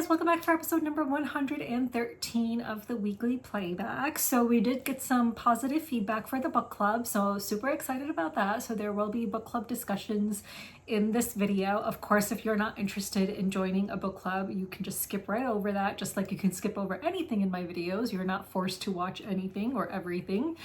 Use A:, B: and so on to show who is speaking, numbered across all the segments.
A: guys, welcome back to episode number 113 of the weekly playback. So we did get some positive feedback for the book club, so super excited about that. So there will be book club discussions in this video. Of course, if you're not interested in joining a book club, you can just skip right over that, just like you can skip over anything in my videos. You're not forced to watch anything or everything.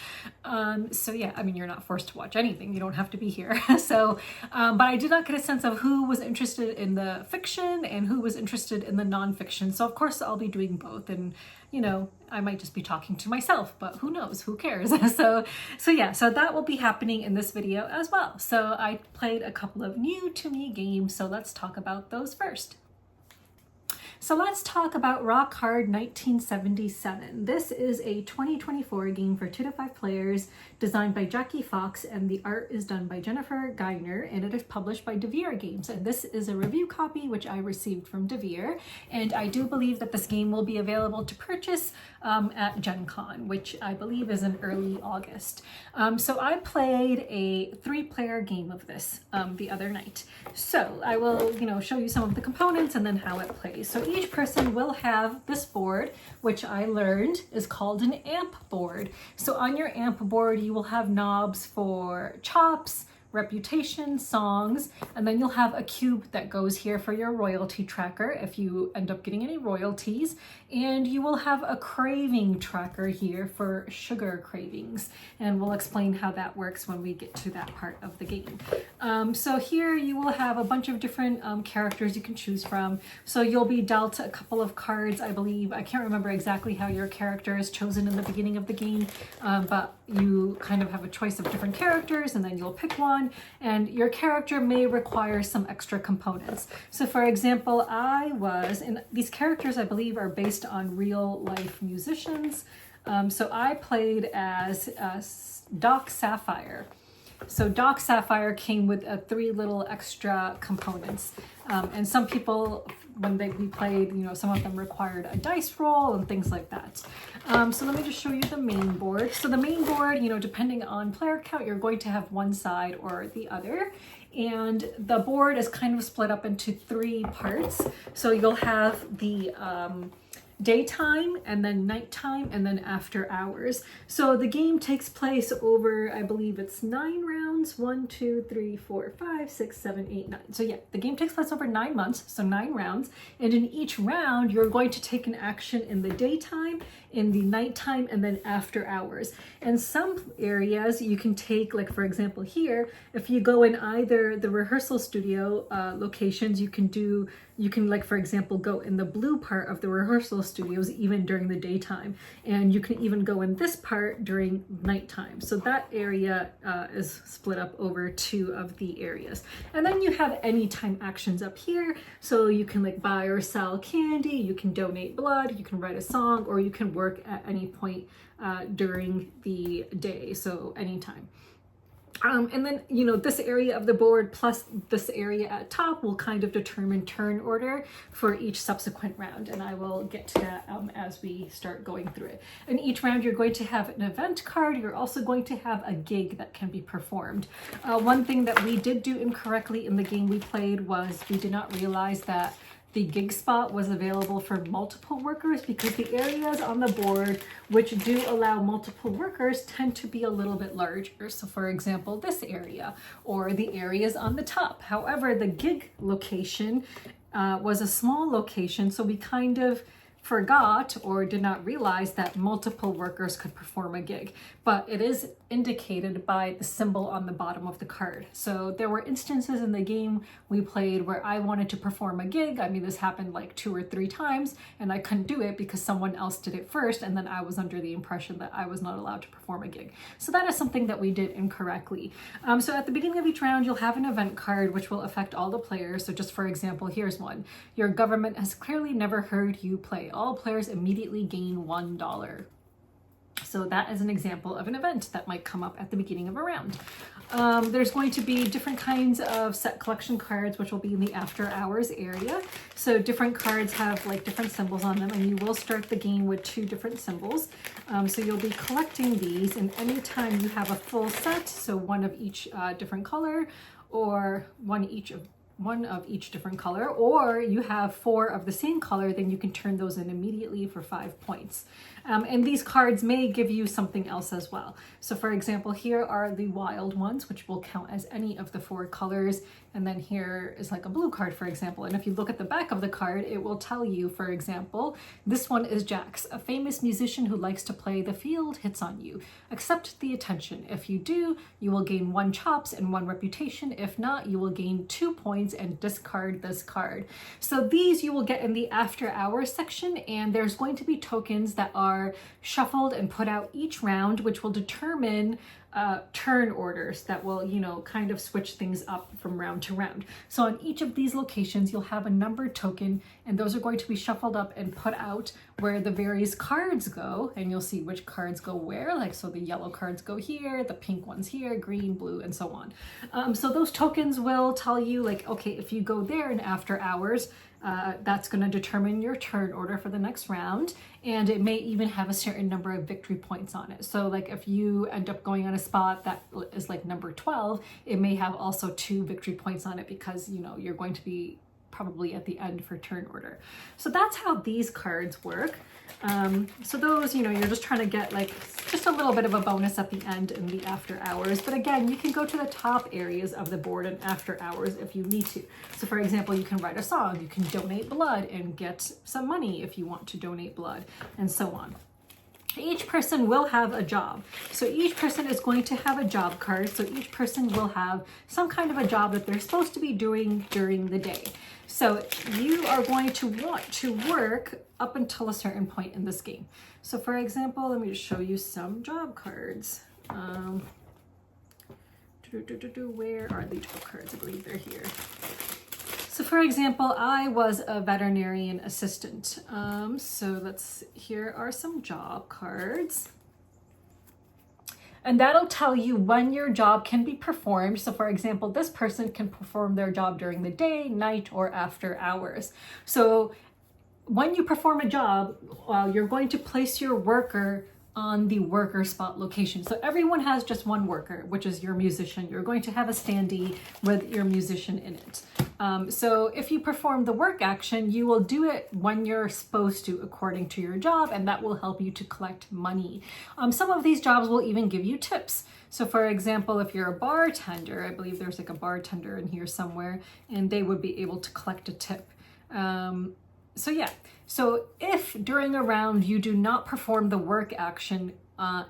A: So yeah, I mean, you're not forced to watch anything. You don't have to be here. But I did not get a sense of who was interested in the fiction and who was interested in the nonfiction. So of course I'll be doing both, and you know, I might just be talking to myself, but who knows, who cares? So that will be happening in this video as well. So I played a couple of new to me games, so let's talk about those first. So let's talk about Rock Hard 1977. This is a 2024 game for 2 to 5 players, designed by Jackie Fox, and the art is done by Jennifer Geiner, and it is published by DeVere Games. And this is a review copy, which I received from DeVere, and I do believe that this game will be available to purchase at Gen Con, which I believe is in early August. So I played a 3-player game of this the other night. So I will, show you some of the components and then how it plays. So each person will have this board, which I learned is called an amp board. So on your amp board, you will have knobs for chops, reputation, songs, and then you'll have a cube that goes here for your royalty tracker if you end up getting any royalties, and you will have a craving tracker here for sugar cravings, and we'll explain how that works when we get to that part of the game. So here you will have a bunch of different characters you can choose from. So you'll be dealt a couple of cards, I believe. I can't remember exactly how your character is chosen in the beginning of the game, but you kind of have a choice of different characters, and then you'll pick one, and your character may require some extra components. So for example, and these characters I believe are based on real life musicians. So I played as Doc Sapphire. So Doc Sapphire came with 3 little extra components. And some people, when we played, some of them required a dice roll and things like that. So let me just show you the main board. So the main board, depending on player count, you're going to have one side or the other. And the board is kind of split up into 3 parts. So you'll have the daytime, and then nighttime, and then after hours. So the game takes place over, I believe it's 9 rounds, 1, 2, 3, 4, 5, 6, 7, 8, 9. So yeah, the game takes place over 9 months, so 9 rounds. And in each round, you're going to take an action in the daytime, in the nighttime, and then after hours. And some areas you can take, like for example here, if you go in either the rehearsal studio locations, you can like for example go in the blue part of the rehearsal studios even during the daytime, and you can even go in this part during nighttime. So that area is split up over 2 of the areas. And then you have anytime actions up here, so you can like buy or sell candy, you can donate blood, you can write a song, or you can work at any point during the day, so anytime. And then, this area of the board plus this area at top will kind of determine turn order for each subsequent round. And I will get to that as we start going through it. In each round, you're going to have an event card. You're also going to have a gig that can be performed. One thing that we did do incorrectly in the game we played was we did not realize that the gig spot was available for multiple workers, because the areas on the board which do allow multiple workers tend to be a little bit larger. So for example, this area or the areas on the top. However, the gig location was a small location, so we kind of forgot or did not realize that multiple workers could perform a gig, but it is indicated by the symbol on the bottom of the card. So there were instances in the game we played where I wanted to perform a gig. I mean, this happened like 2 or 3 times, and I couldn't do it because someone else did it first, and then I was under the impression that I was not allowed to perform a gig. So that is something that we did incorrectly. So at the beginning of each round, you'll have an event card which will affect all the players. So just for example, here's one. Your government has clearly never heard you play. All players immediately gain $1. So that is an example of an event that might come up at the beginning of a round. There's going to be different kinds of set collection cards, which will be in the after hours area. So different cards have like different symbols on them, and you will start the game with 2 different symbols. So you'll be collecting these, and anytime you have a full set, so one of each different color, or one each of one of each different color, or you have 4 of the same color, then you can turn those in immediately for 5 points. And these cards may give you something else as well. So for example, here are the wild ones, which will count as any of the 4 colors. And then here is like a blue card, for example. And if you look at the back of the card, it will tell you, for example, this one is Jax, a famous musician who likes to play the field hits on you. Accept the attention. If you do, you will gain 1 chops and 1 reputation. If not, you will gain 2 points and discard this card. So these you will get in the after hours section, and there's going to be tokens that are shuffled and put out each round, which will determine turn orders that will, you know, kind of switch things up from round to round. So on each of these locations, you'll have a numbered token, and those are going to be shuffled up and put out where the various cards go, and you'll see which cards go where. Like, so the yellow cards go here, the pink ones here, green, blue, and so on. So those tokens will tell you, like, okay, if you go there in after hours, that's going to determine your turn order for the next round, and it may even have a certain number of victory points on it. So like if you end up going on a spot that is like number 12, it may have also 2 victory points on it, because, you know, you're going to be probably at the end for turn order. So that's how these cards work. So those, you know, you're just trying to get like just a little bit of a bonus at the end in the after hours. But again, you can go to the top areas of the board in after hours if you need to. So for example, you can write a song, you can donate blood and get some money if you want to donate blood, and so on. Each person will have a job. So each person is going to have a job card. So each person will have some kind of a job that they're supposed to be doing during the day. So you are going to want to work up until a certain point in this game. So for example, let me just show you some job cards. Where are the job cards? I believe they're here. So for example, I was a veterinarian assistant. Here are some job cards. And that'll tell you when your job can be performed. So for example, this person can perform their job during the day, night, or after hours. So when you perform a job, you're going to place your worker on the worker spot location. So everyone has just one worker, which is your musician. You're going to have a standee with your musician in it. So if you perform the work action, you will do it when you're supposed to according to your job, and that will help you to collect money. Some of these jobs will even give you tips. So for example, if you're a bartender, I believe there's like a bartender in here somewhere, and they would be able to collect a tip. So if during a round you do not perform the work action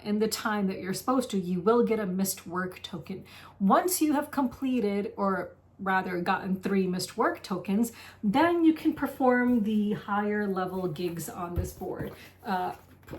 A: in the time that you're supposed to, you will get a missed work token. Once you have completed, or rather gotten 3 missed work tokens, then you can perform the higher level gigs on this board.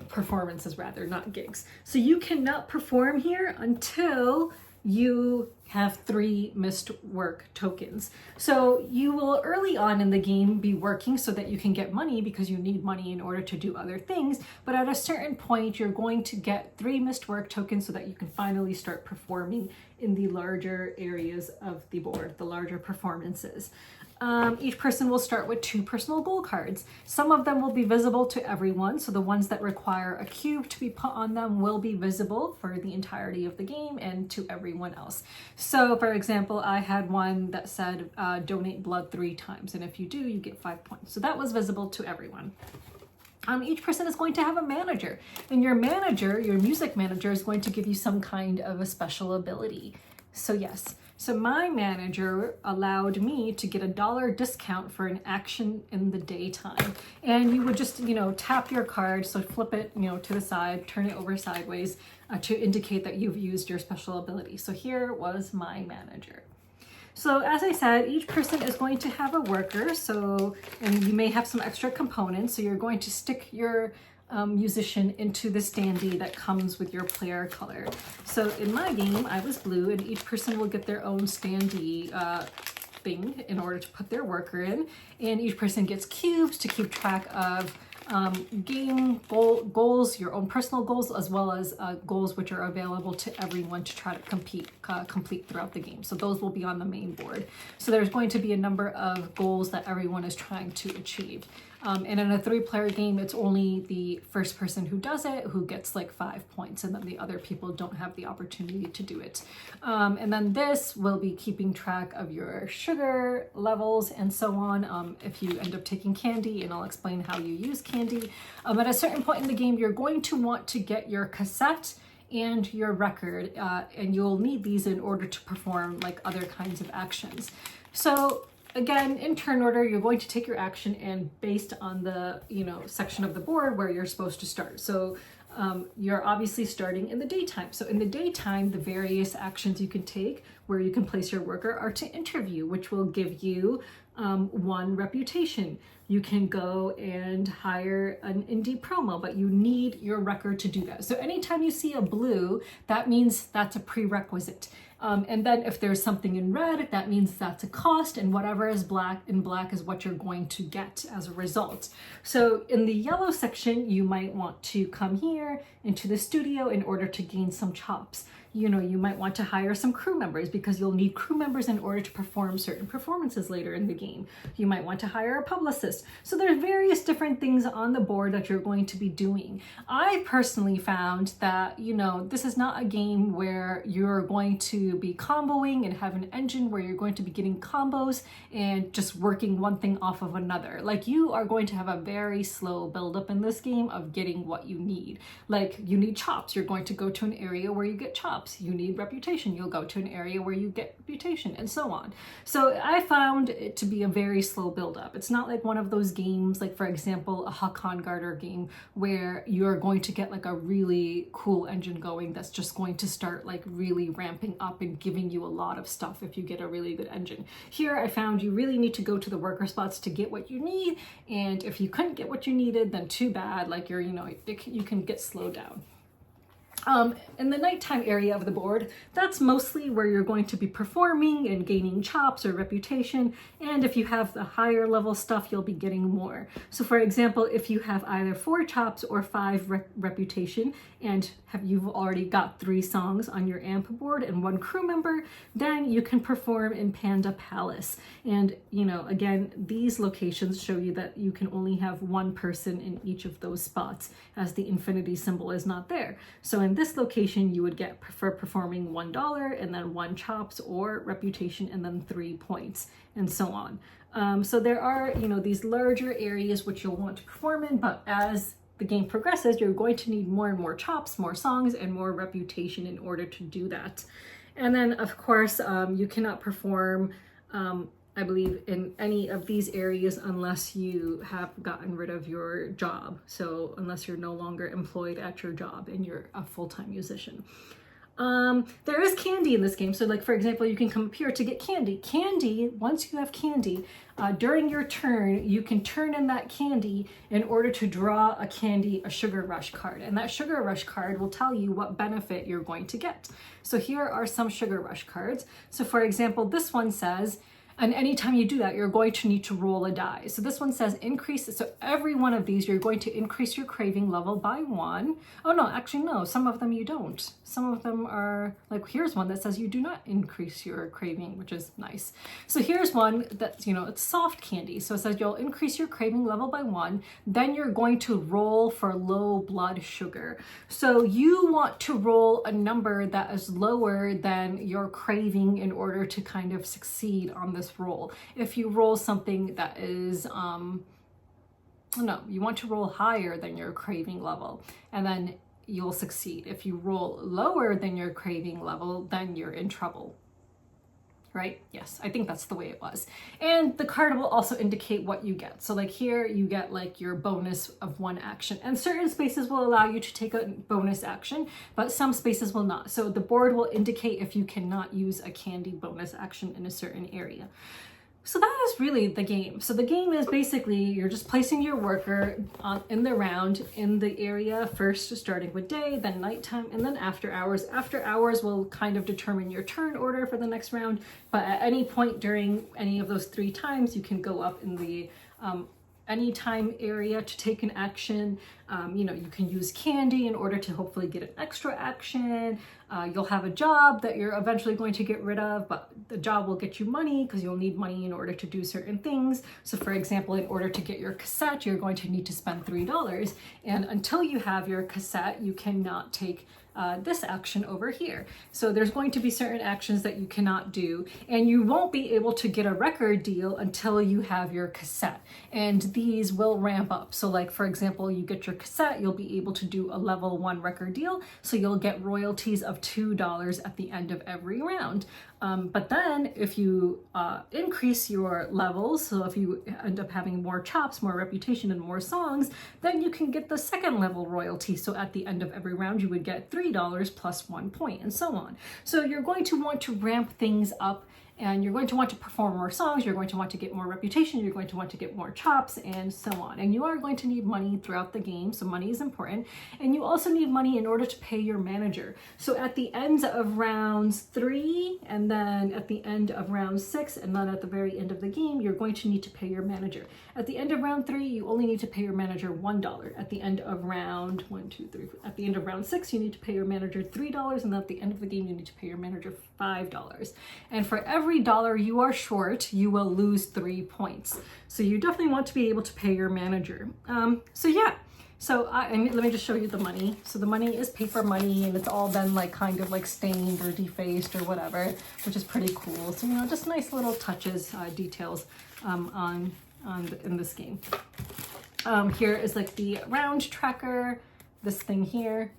A: Performances rather, not gigs. So you cannot perform here until you have 3 missed work tokens. So you will early on in the game be working so that you can get money, because you need money in order to do other things. But at a certain point, you're going to get 3 missed work tokens so that you can finally start performing in the larger areas of the board, the larger performances. Each person will start with 2 personal goal cards. Some of them will be visible to everyone, so the ones that require a cube to be put on them will be visible for the entirety of the game and to everyone else. So for example, I had one that said donate blood 3 times, and if you do, you get 5 points. So that was visible to everyone. Each person is going to have a manager, and your manager, your music manager, is going to give you some kind of a special ability. So yes, so my manager allowed me to get a $1 discount for an action in the daytime. And you would just, you know, tap your card, so flip it, you know, to the side, turn it over sideways to indicate that you've used your special ability. So here was my manager. So as I said, each person is going to have a worker, and you may have some extra components. So you're going to stick your musician into the standee that comes with your player color. So in my game, I was blue, and each person will get their own standee thing in order to put their worker in. And each person gets cubes to keep track of game goals, your own personal goals, as well as goals which are available to everyone to try to complete throughout the game. So those will be on the main board. So there's going to be a number of goals that everyone is trying to achieve. And in a 3-player game, it's only the first person who does it who gets like 5 points, and then the other people don't have the opportunity to do it. And then this will be keeping track of your sugar levels and so on. If you end up taking candy, and I'll explain how you use candy. At a certain point in the game, you're going to want to get your cassette and your record, and you'll need these in order to perform like other kinds of actions. So again, in turn order, you're going to take your action and based on the, section of the board where you're supposed to start. So you're obviously starting in the daytime. So in the daytime, the various actions you can take where you can place your worker are to interview, which will give you 1 reputation. You can go and hire an indie promo, but you need your record to do that. So anytime you see a blue, that means that's a prerequisite. And then if there's something in red, that means that's a cost, and whatever is black is what you're going to get as a result. So in the yellow section, you might want to come here into the studio in order to gain some chops. You might want to hire some crew members because you'll need crew members in order to perform certain performances later in the game. You might want to hire a publicist. So there's various different things on the board that you're going to be doing. I personally found that, this is not a game where you're going to be comboing and have an engine where you're going to be getting combos and just working one thing off of another. Like, you are going to have a very slow buildup in this game of getting what you need. Like, you need chops. You're going to go to an area where you get chops. You need reputation. You'll go to an area where you get reputation, and so on. So I found it to be a very slow buildup. It's not like one of those games, like for example, a Hakon Garter game where you're going to get like a really cool engine going that's just going to start like really ramping up and giving you a lot of stuff if you get a really good engine. Here I found you really need to go to the worker spots to get what you need, and if you couldn't get what you needed, then too bad. Like, you can get slowed down. In the nighttime area of the board, that's mostly where you're going to be performing and gaining chops or reputation, and if you have the higher level stuff, you'll be getting more. So for example, if you have either 4 chops or 5 reputation, and you've already got 3 songs on your amp board and 1 crew member, then you can perform in Panda Palace. And again, these locations show you that you can only have 1 person in each of those spots, as the infinity symbol is not there. So in this location, you would get for performing $1 and then 1 chops or reputation and then 3 points, and so on. So there are, these larger areas which you'll want to perform in, but as the game progresses, you're going to need more and more chops, more songs, and more reputation in order to do that. And then, of course, you cannot perform, I believe, in any of these areas unless you have gotten rid of your job. So unless you're no longer employed at your job and you're a full-time musician. There is candy in this game. So like, for example, you can come up here to get candy. Candy, once you have candy, during your turn, you can turn in that candy in order to draw a Sugar Rush card. And that Sugar Rush card will tell you what benefit you're going to get. So here are some Sugar Rush cards. So for example, this one says, and anytime you do that, you're going to need to roll a die. So this one says increase. So every one of these, you're going to increase your craving level by 1. Oh no, actually no, some of them you don't. Some of them are, like here's one that says you do not increase your craving, which is nice. So here's one that's, it's soft candy. So it says you'll increase your craving level by 1. Then you're going to roll for low blood sugar. So you want to roll a number that is lower than your craving in order to kind of succeed on this roll. If you roll something that is no, you want to roll higher than your craving level, and then you'll succeed. If you roll lower than your craving level, then you're in trouble. Right? Yes, I think that's the way it was. And the card will also indicate what you get. So like here you get like your bonus of 1 action, and certain spaces will allow you to take a bonus action, but some spaces will not. So the board will indicate if you cannot use a candy bonus action in a certain area. So that is really the game. So the game is basically you're just placing your worker in the round in the area, first starting with day, then nighttime, and then after hours. After hours will kind of determine your turn order for the next round, but at any point during any of those 3 times, you can go up in the anytime area to take an action. You know, you can use candy in order to hopefully get an extra action. You'll have a job that you're eventually going to get rid of, but the job will get you money because you'll need money in order to do certain things. So for example, in order to get your cassette, you're going to need to spend $3. And until you have your cassette, you cannot take this action over here. So there's going to be certain actions that you cannot do, and you won't be able to get a record deal until you have your cassette. And these will ramp up. So like, for example, you get your cassette, you'll be able to do a level 1 record deal. So you'll get royalties of $2 at the end of every round. But then if you increase your levels, so if you end up having more chops, more reputation, and more songs, then you can get the second level royalty. So at the end of every round, you would get $3 plus 1 point, and so on. So you're going to want to ramp things up, and you're going to want to perform more songs, you're going to want to get more reputation, you're going to want to get more chops, and so on. And you are going to need money throughout the game, so money is important. And you also need money in order to pay your manager. So at the end of rounds 3, and then at the end of round 6, and then at the very end of the game, you're going to need to pay your manager. At the end of round 3, you only need to pay your manager $1. At the end of round at the end of round 6, you need to pay your manager $3, and at the end of the game, you need to pay your manager $5. And for every dollar you are short, you will lose 3 points. So you definitely want to be able to pay your manager. So yeah. So and let me just show you the money. So the money is paper money, and it's all been like kind of like stained or defaced or whatever, which is pretty cool. So, you know, just nice little touches, details in this game. Here is like the round tracker, this thing here.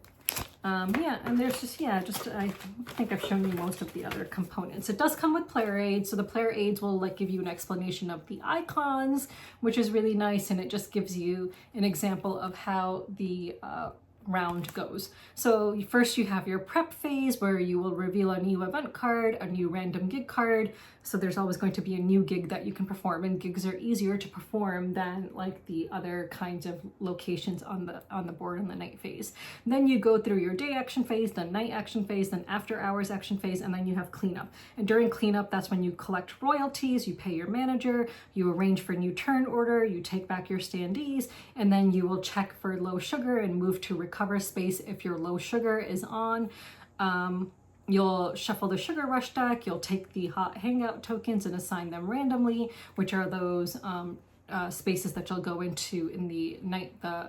A: Yeah, and there's just, I think I've shown you most of the other components. It does come with player aids, so the player aids will like give you an explanation of the icons, which is really nice, and it just gives you an example of how the round goes. So first you have your prep phase, where you will reveal a new event card, a new random gig card. So there's always going to be a new gig that you can perform, and gigs are easier to perform than like the other kinds of locations on the board in the night phase. And then you go through your day action phase, then night action phase, then after hours action phase, and then you have cleanup. And during cleanup, that's when you collect royalties, you pay your manager, you arrange for new turn order, you take back your standees, and then you will check for low sugar and move to recover space if your low sugar is on. You'll shuffle the Sugar Rush deck, you'll take the Hot Hangout tokens and assign them randomly, which are those spaces that you'll go into in the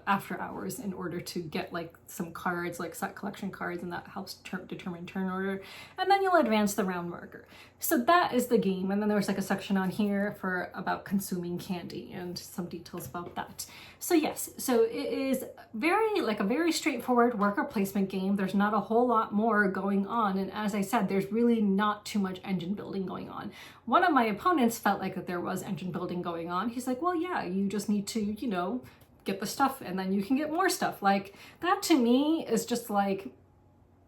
A: after hours in order to get like some cards, like set collection cards, and that helps determine turn order. And then you'll advance the round marker. So that is the game. And then there's like a section on here about consuming candy and some details about that. So yes, so it is a very straightforward worker placement game. There's not a whole lot more going on. And as I said, there's really not too much engine building going on. One of my opponents felt like that there was engine building going on. He's like, well, yeah, you just need to, you know, get the stuff and then you can get more stuff. Like that to me is just like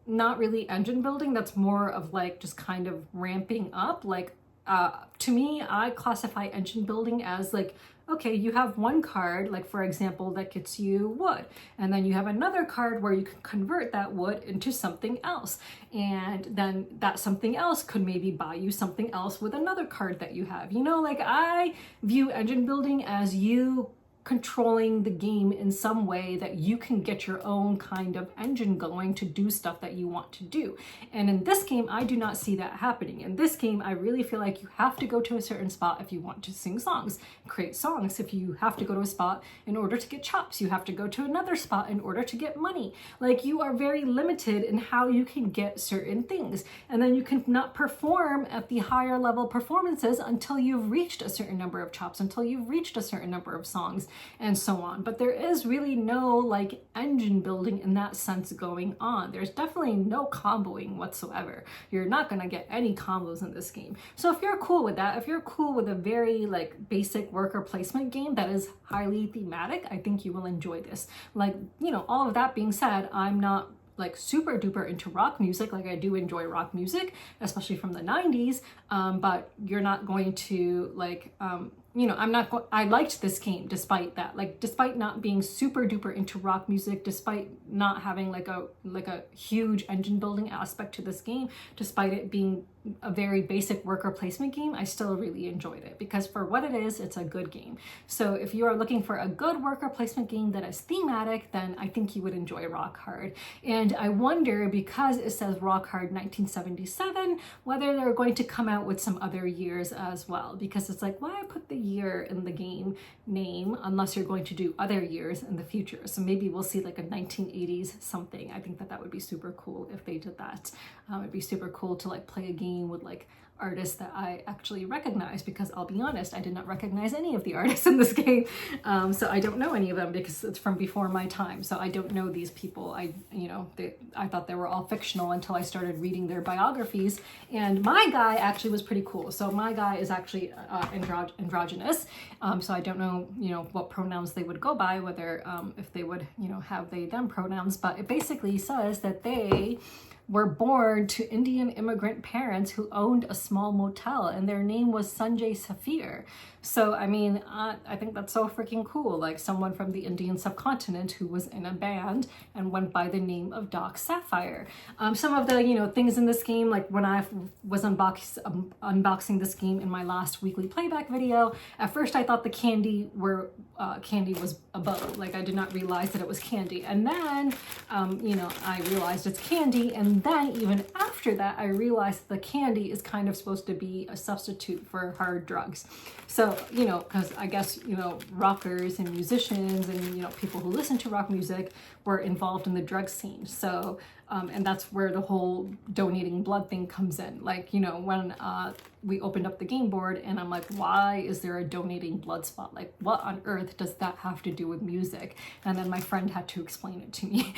A: not really engine building. That's more of like just kind of ramping up. Like to me, I classify engine building as like, okay, you have one card, like for example, that gets you wood. And then you have another card where you can convert that wood into something else. And then that something else could maybe buy you something else with another card that you have. You know, like I view engine building as you controlling the game in some way that you can get your own kind of engine going to do stuff that you want to do. And in this game, I do not see that happening. In this game, I really feel like you have to go to a certain spot if you want to sing songs, create songs. If you have to go to a spot in order to get chops, you have to go to another spot in order to get money. Like you are very limited in how you can get certain things. And then you can not perform at the higher level performances until you've reached a certain number of chops, until you've reached a certain number of songs, and so on. But there is really no like engine building in that sense going on. There's definitely no comboing whatsoever. You're not gonna get any combos in this game. So if you're cool with that, if you're cool with a very like basic worker placement game that is highly thematic, I think you will enjoy this. Like, you know, all of that being said, I'm not like super duper into rock music. Like I do enjoy rock music, especially from the 90s, but you're not going to like, you know, I liked this game despite that, like despite not being super duper into rock music, despite not having like a huge engine building aspect to this game, despite it being a very basic worker placement game, I still really enjoyed it because for what it is, it's a good game. So if you are looking for a good worker placement game that is thematic, then I think you would enjoy Rock Hard. And I wonder, because it says Rock Hard 1977, whether they're going to come out with some other years as well, because it's like, why put the year in the game name unless you're going to do other years in the future? So maybe we'll see like a 1980s something. I think that that would be super cool if they did that. It'd be super cool to like play a game with like artists that I actually recognize, because I'll be honest, I did not recognize any of the artists in this game. So I don't know any of them because it's from before my time. So I don't know these people. I thought they were all fictional until I started reading their biographies. And my guy actually was pretty cool. So my guy is actually androgynous. So I don't know, what pronouns they would go by, whether if they would, have they them pronouns, but it basically says that they were born to Indian immigrant parents who owned a small motel, and their name was Sanjay Safir. So, I mean, I think that's so freaking cool. Like someone from the Indian subcontinent who was in a band and went by the name of Doc Sapphire. Some of the, things in this game, like when I was unboxing this game in my last weekly playback video, at first I thought the candy was a bow. Like I did not realize that it was candy. And then, I realized it's candy. And then even after that, I realized the candy is kind of supposed to be a substitute for hard drugs. So, because I guess, rockers and musicians and, people who listen to rock music were involved in the drug scene. So, and that's where the whole donating blood thing comes in. Like, when we opened up the game board and I'm like, why is there a donating blood spot? Like, what on earth does that have to do with music? And then my friend had to explain it to me.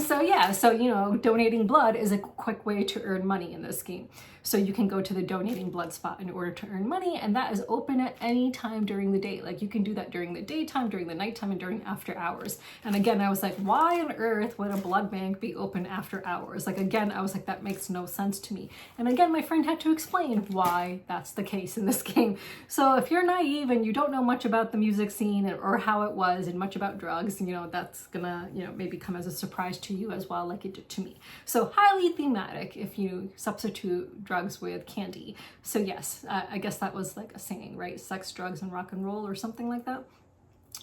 A: So donating blood is a quick way to earn money in this game. So you can go to the donating blood spot in order to earn money, and that is open at any time during the day. Like you can do that during the daytime, during the nighttime, and during after hours. And again, I was like, why on earth would a blood bank be open after hours? Like again, I was like, that makes no sense to me. And again, my friend had to explain why that's the case in this game. So if you're naive and you don't know much about the music scene or how it was and much about drugs, that's gonna, maybe come as a surprise to you as well, like it did to me. So highly thematic if you substitute drugs with candy. So yes, I guess that was like a saying, right? Sex, drugs, and rock and roll or something like that.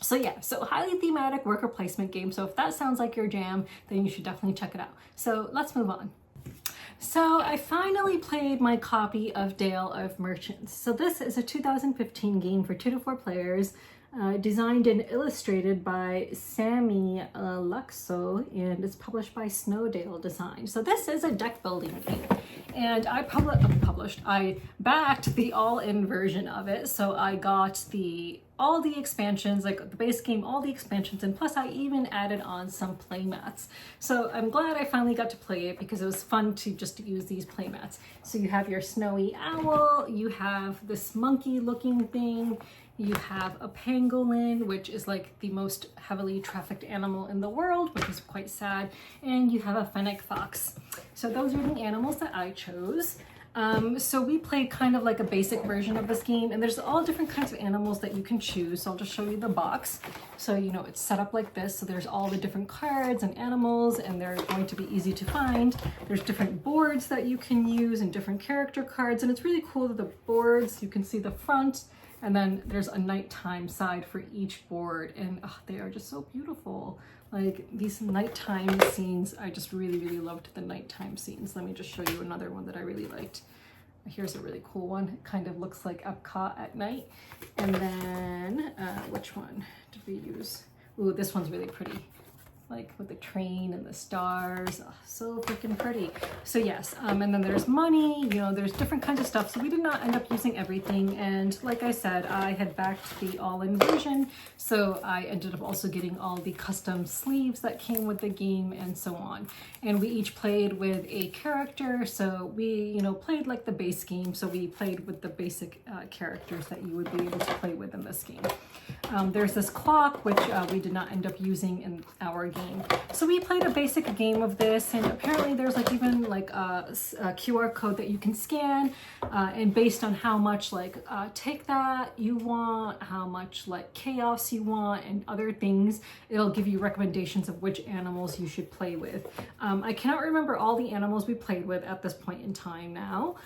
A: So yeah, so highly thematic worker placement game. So if that sounds like your jam, then you should definitely check it out. So let's move on. So I finally played my copy of Dale of Merchants. So this is a 2015 game for 2 to 4 players, designed and illustrated by Sammy Luxo, and it's published by Snowdale Design. So this is a deck building game, and I backed the all-in version of it. So I got all the expansions, like the base game, all the expansions, and plus I even added on some playmats. So I'm glad I finally got to play it because it was fun to just use these playmats. So you have your snowy owl, you have this monkey looking thing, you have a pangolin, which is like the most heavily trafficked animal in the world, which is quite sad, and you have a fennec fox. So those are the animals that I chose. So we played kind of like a basic version of this game, and there's all different kinds of animals that you can choose. So I'll just show you the box. So, it's set up like this. So there's all the different cards and animals, and they're going to be easy to find. There's different boards that you can use and different character cards. And it's really cool that the boards, you can see the front, and then there's a nighttime side for each board. And they are just so beautiful. Like these nighttime scenes, I just really, really loved the nighttime scenes. Let me just show you another one that I really liked. Here's a really cool one. It kind of looks like Epcot at night. And then, which one did we use? Ooh, this one's really pretty. Like with the train and the stars, so freaking pretty. So yes, and then there's money, there's different kinds of stuff. So we did not end up using everything. And like I said, I had backed the all-in version. So I ended up also getting all the custom sleeves that came with the game and so on. And we each played with a character. So we, played like the base game. So we played with the basic characters that you would be able to play with in this game. There's this clock, which we did not end up using in our game. game. So we played a basic game of this, and apparently there's like even like a QR code that you can scan, and based on how much like take that you want, how much like chaos you want, and other things, it'll give you recommendations of which animals you should play with. I cannot remember all the animals we played with at this point in time now,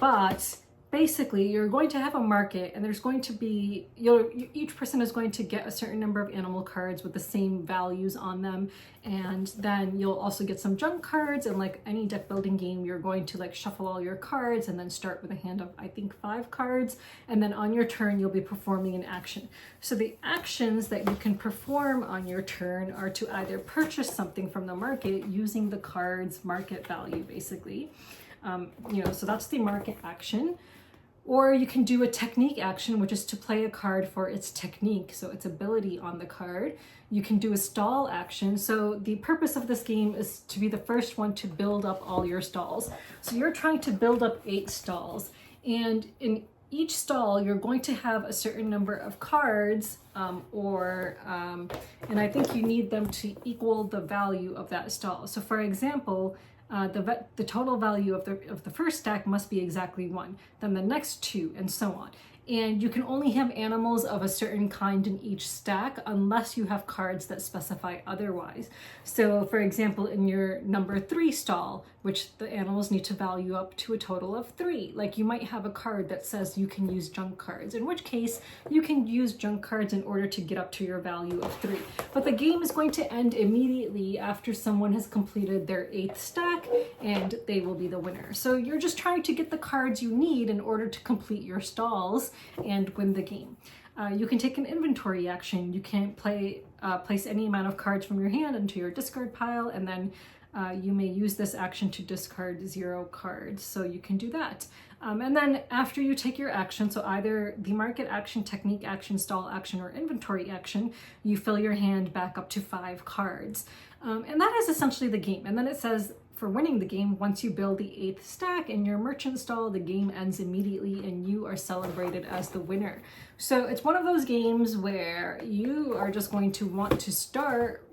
A: but basically you're going to have a market, and there's going to be, each person is going to get a certain number of animal cards with the same values on them, and then you'll also get some junk cards. And like any deck building game, you're going to like shuffle all your cards and then start with a hand of, I think, 5 cards, and then on your turn you'll be performing an action. So the actions that you can perform on your turn are to either purchase something from the market using the card's market value, basically. So that's the market action. Or you can do a technique action, which is to play a card for its technique, so its ability on the card. You can do a stall action. So the purpose of this game is to be the first one to build up all your stalls. So you're trying to build up 8 stalls, and in each stall you're going to have a certain number of cards, and I think you need them to equal the value of that stall. So for example, the total value of the first stack must be exactly 1, then the next 2, and so on. And you can only have animals of a certain kind in each stack unless you have cards that specify otherwise. So for example, in your number 3 stall, which the animals need to value up to a total of 3, like you might have a card that says you can use junk cards, in which case you can use junk cards in order to get up to your value of 3. But the game is going to end immediately after someone has completed their 8th stack, and they will be the winner. So you're just trying to get the cards you need in order to complete your stalls and win the game. You can take an inventory action. You can place any amount of cards from your hand into your discard pile, and then you may use this action to discard 0 cards. So you can do that. And then after you take your action, so either the market action, technique action, stall action, or inventory action, you fill your hand back up to 5 cards. And that is essentially the game. And then it says, for winning the game, once you build the 8th stack in your merchant stall, the game ends immediately and you are celebrated as the winner. So it's one of those games where you are just going to want to start,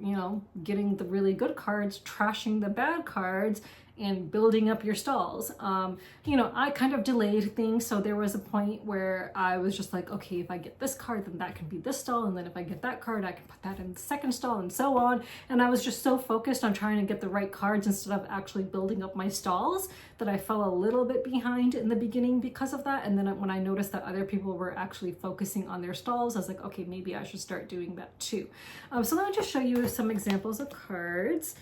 A: getting the really good cards, trashing the bad cards, and building up your stalls. I kind of delayed things, so there was a point where I was just like, okay, if I get this card, then that can be this stall, and then if I get that card, I can put that in the second stall, and so on. And I was just so focused on trying to get the right cards instead of actually building up my stalls that I fell a little bit behind in the beginning because of that. And then when I noticed that other people were actually focusing on their stalls, I was like, okay, maybe I should start doing that too. So let me just show you some examples of cards.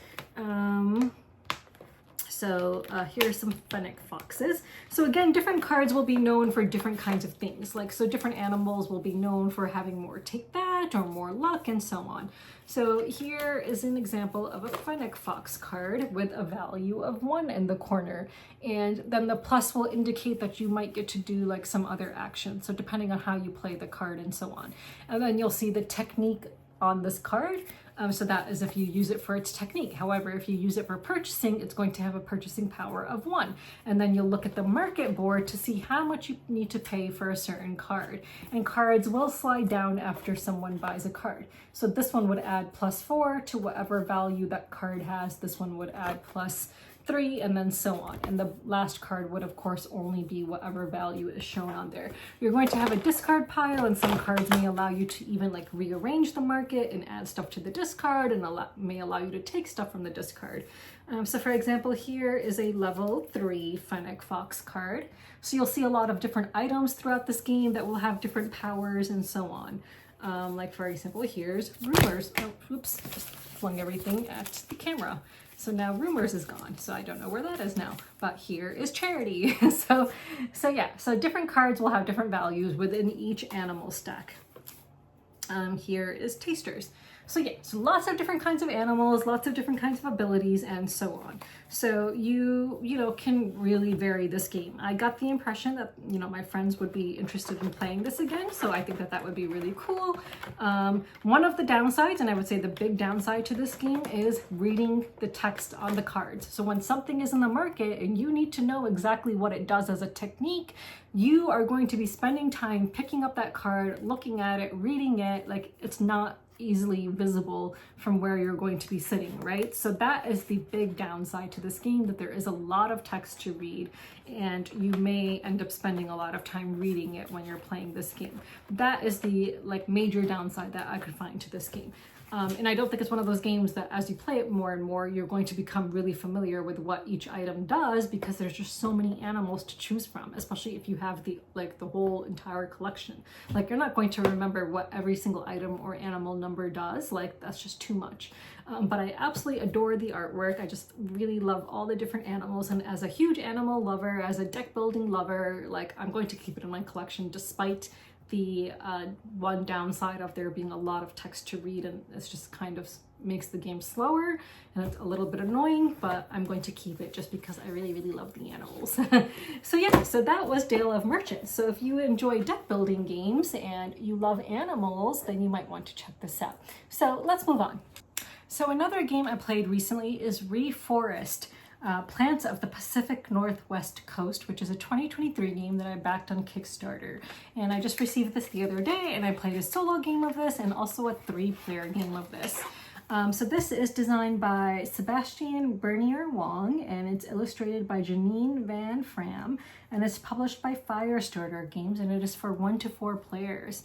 A: So here are some fennec foxes. So again, different cards will be known for different kinds of things. So different animals will be known for having more take that or more luck and so on. So here is an example of a fennec fox card with a value of 1 in the corner. And then the plus will indicate that you might get to do some other action. So depending on how you play the card and so on. And then you'll see the technique on this card. So that is if you use it for its technique. However, if you use it for purchasing, it's going to have a purchasing power of 1. And then you'll look at the market board to see how much you need to pay for a certain card. And cards will slide down after someone buys a card. So this one would add +4 to whatever value that card has. This one would add +3, and then so on. And the last card would of course only be whatever value is shown on there. You're going to have a discard pile, and some cards may allow you to even rearrange the market and add stuff to the discard, and may allow you to take stuff from the discard. So for example, here is a level 3 fennec fox card. So you'll see a lot of different items throughout this game that will have different powers and so on. For example, here's rumors. Oh, oops, just flung everything at the camera. So now rumors is gone, so I don't know where that is now, but here is charity. So different cards will have different values within each animal stack. Here is tasters. So lots of different kinds of animals, lots of different kinds of abilities, and so on. So you can really vary this game. I got the impression that, my friends would be interested in playing this again, so I think that would be really cool. One of the downsides, and I would say the big downside to this game, is reading the text on the cards. So when something is in the market and you need to know exactly what it does as a technique, you are going to be spending time picking up that card, looking at it, reading it. It's not easily visible from where you're going to be sitting, right? So that is the big downside to this game, that there is a lot of text to read and you may end up spending a lot of time reading it when you're playing this game. That is the like major downside that I could find to this game. And I don't think it's one of those games that as you play it more and more, you're going to become really familiar with what each item does, because there's just so many animals to choose from, especially if you have the whole entire collection. Like, you're not going to remember what every single item or animal number does. Like, that's just too much. But I absolutely adore the artwork. I just really love all the different animals. And as a huge animal lover, as a deck building lover, like, I'm going to keep it in my collection despite the one downside of there being a lot of text to read, and it's just kind of makes the game slower and it's a little bit annoying, but I'm going to keep it just because I really, really love the animals. So yeah, so that was Dale of Merchants. So if you enjoy deck building games and you love animals, then you might want to check this out. So let's move on. So another game I played recently is Reforest. Plants of the Pacific Northwest Coast, which is a 2023 game that I backed on Kickstarter. And I just received this the other day, and I played a solo game of this and also a 3-player game of this. So this is designed by Sebastian Bernier Wong, and it's illustrated by Janine Van Fram, and it's published by Firestarter Games, and it is for 1 to 4 players.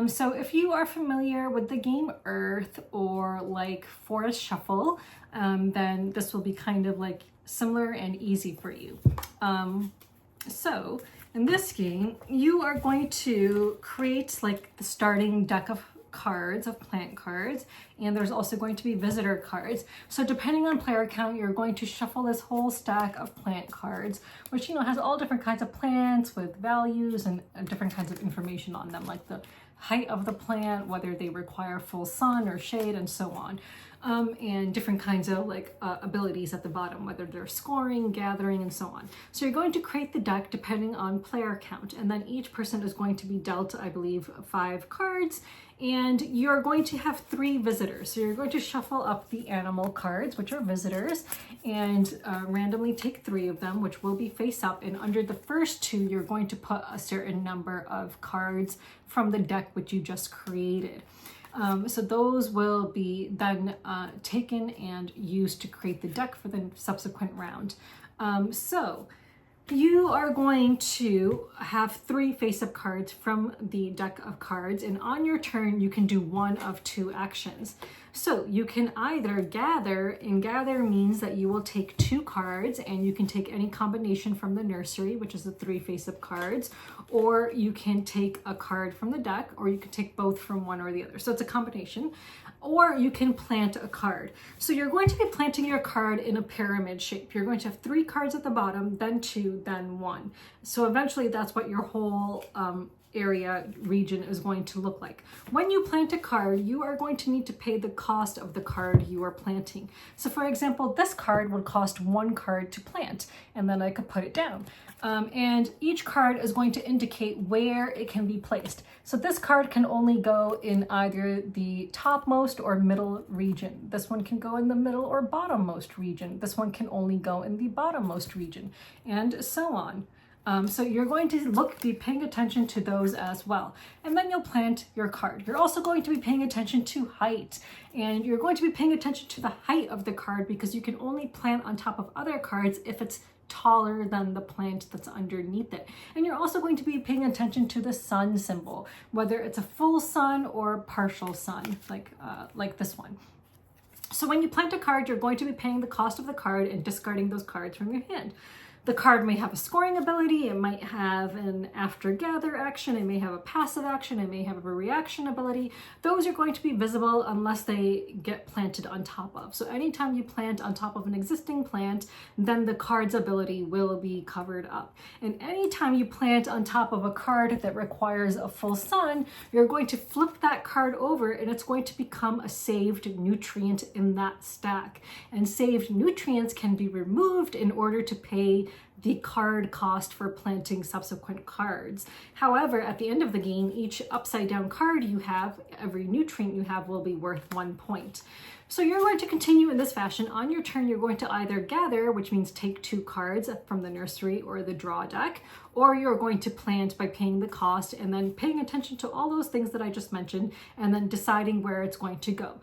A: So if you are familiar with the game Earth or like Forest Shuffle, then this will be kind of like similar and easy for you. So in this game, you are going to create like the starting deck of cards, of plant cards, and there's also going to be visitor cards. So depending on player count, you're going to shuffle this whole stack of plant cards, which, you know, has all different kinds of plants with values and different kinds of information on them, like the height of the plant, whether they require full sun or shade, and so on. And different kinds of abilities at the bottom, whether they're scoring, gathering, and so on. So you're going to create the deck depending on player count, and then each person is going to be dealt, I believe, 5 cards, and you're going to have 3 visitors. So you're going to shuffle up the animal cards, which are visitors, and randomly take 3 of them, which will be face up, and under the first 2, you're going to put a certain number of cards from the deck which you just created. So those will be then taken and used to create the deck for the subsequent round. So you are going to have 3 face-up cards from the deck of cards, and on your turn you can do one of 2 actions. So you can either gather, and gather means that you will take 2 cards and you can take any combination from the nursery, which is the 3 face-up cards, or you can take a card from the deck, or you can take both from one or the other. So it's a combination. Or you can plant a card. So you're going to be planting your card in a pyramid shape. You're going to have 3 cards at the bottom, then 2, then 1. So eventually that's what your whole region is going to look like. When you plant a card, you are going to need to pay the cost of the card you are planting. So for example, this card would cost 1 card to plant, and then I could put it down. And each card is going to indicate where it can be placed. So this card can only go in either the topmost or middle region. This one can go in the middle or bottommost region. This one can only go in the bottommost region, and so on. So you're going to be paying attention to those as well. And then you'll plant your card. You're also going to be paying attention to height. And you're going to be paying attention to the height of the card, because you can only plant on top of other cards if it's taller than the plant that's underneath it. And you're also going to be paying attention to the sun symbol, whether it's a full sun or partial sun, like this one. So when you plant a card, you're going to be paying the cost of the card and discarding those cards from your hand. The card may have a scoring ability, it might have an after gather action, it may have a passive action, it may have a reaction ability. Those are going to be visible unless they get planted on top of. So anytime you plant on top of an existing plant, then the card's ability will be covered up. And anytime you plant on top of a card that requires a full sun, you're going to flip that card over and it's going to become a saved nutrient in that stack. And saved nutrients can be removed in order to pay the card cost for planting subsequent cards. However, at the end of the game, each upside down card you have, every nutrient you have, will be worth 1 point. So you're going to continue in this fashion. On your turn, you're going to either gather, which means take 2 cards from the nursery or the draw deck, or you're going to plant by paying the cost and then paying attention to all those things that I just mentioned and then deciding where it's going to go.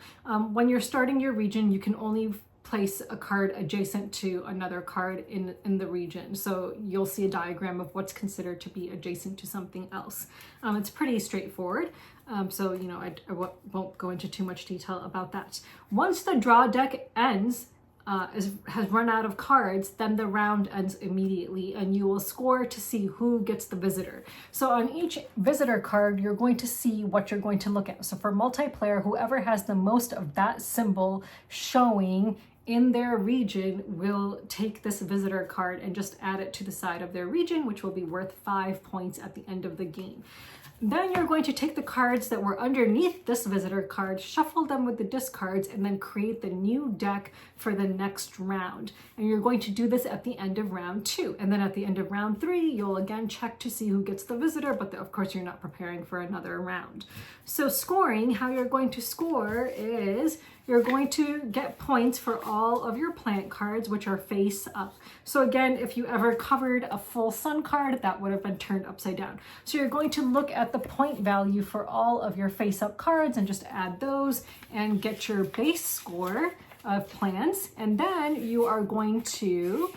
A: When you're starting your region, you can only place a card adjacent to another card in the region. So you'll see a diagram of what's considered to be adjacent to something else. It's pretty straightforward. So, you know, I won't go into too much detail about that. Once the draw deck ends, has run out of cards, then the round ends immediately and you will score to see who gets the visitor. So on each visitor card, you're going to see what you're going to look at. So for multiplayer, whoever has the most of that symbol showing in their region will take this visitor card and just add it to the side of their region, which will be worth 5 points at the end of the game. Then you're going to take the cards that were underneath this visitor card, shuffle them with the discards, and then create the new deck for the next round. And you're going to do this at the end of round 2. And then at the end of round 3, you'll again check to see who gets the visitor, but of course you're not preparing for another round. So scoring, how you're going to score is you're going to get points for all of your plant cards, which are face up. So again, if you ever covered a full sun card, that would have been turned upside down. So you're going to look at the point value for all of your face up cards and just add those and get your base score of plants. And then you are going to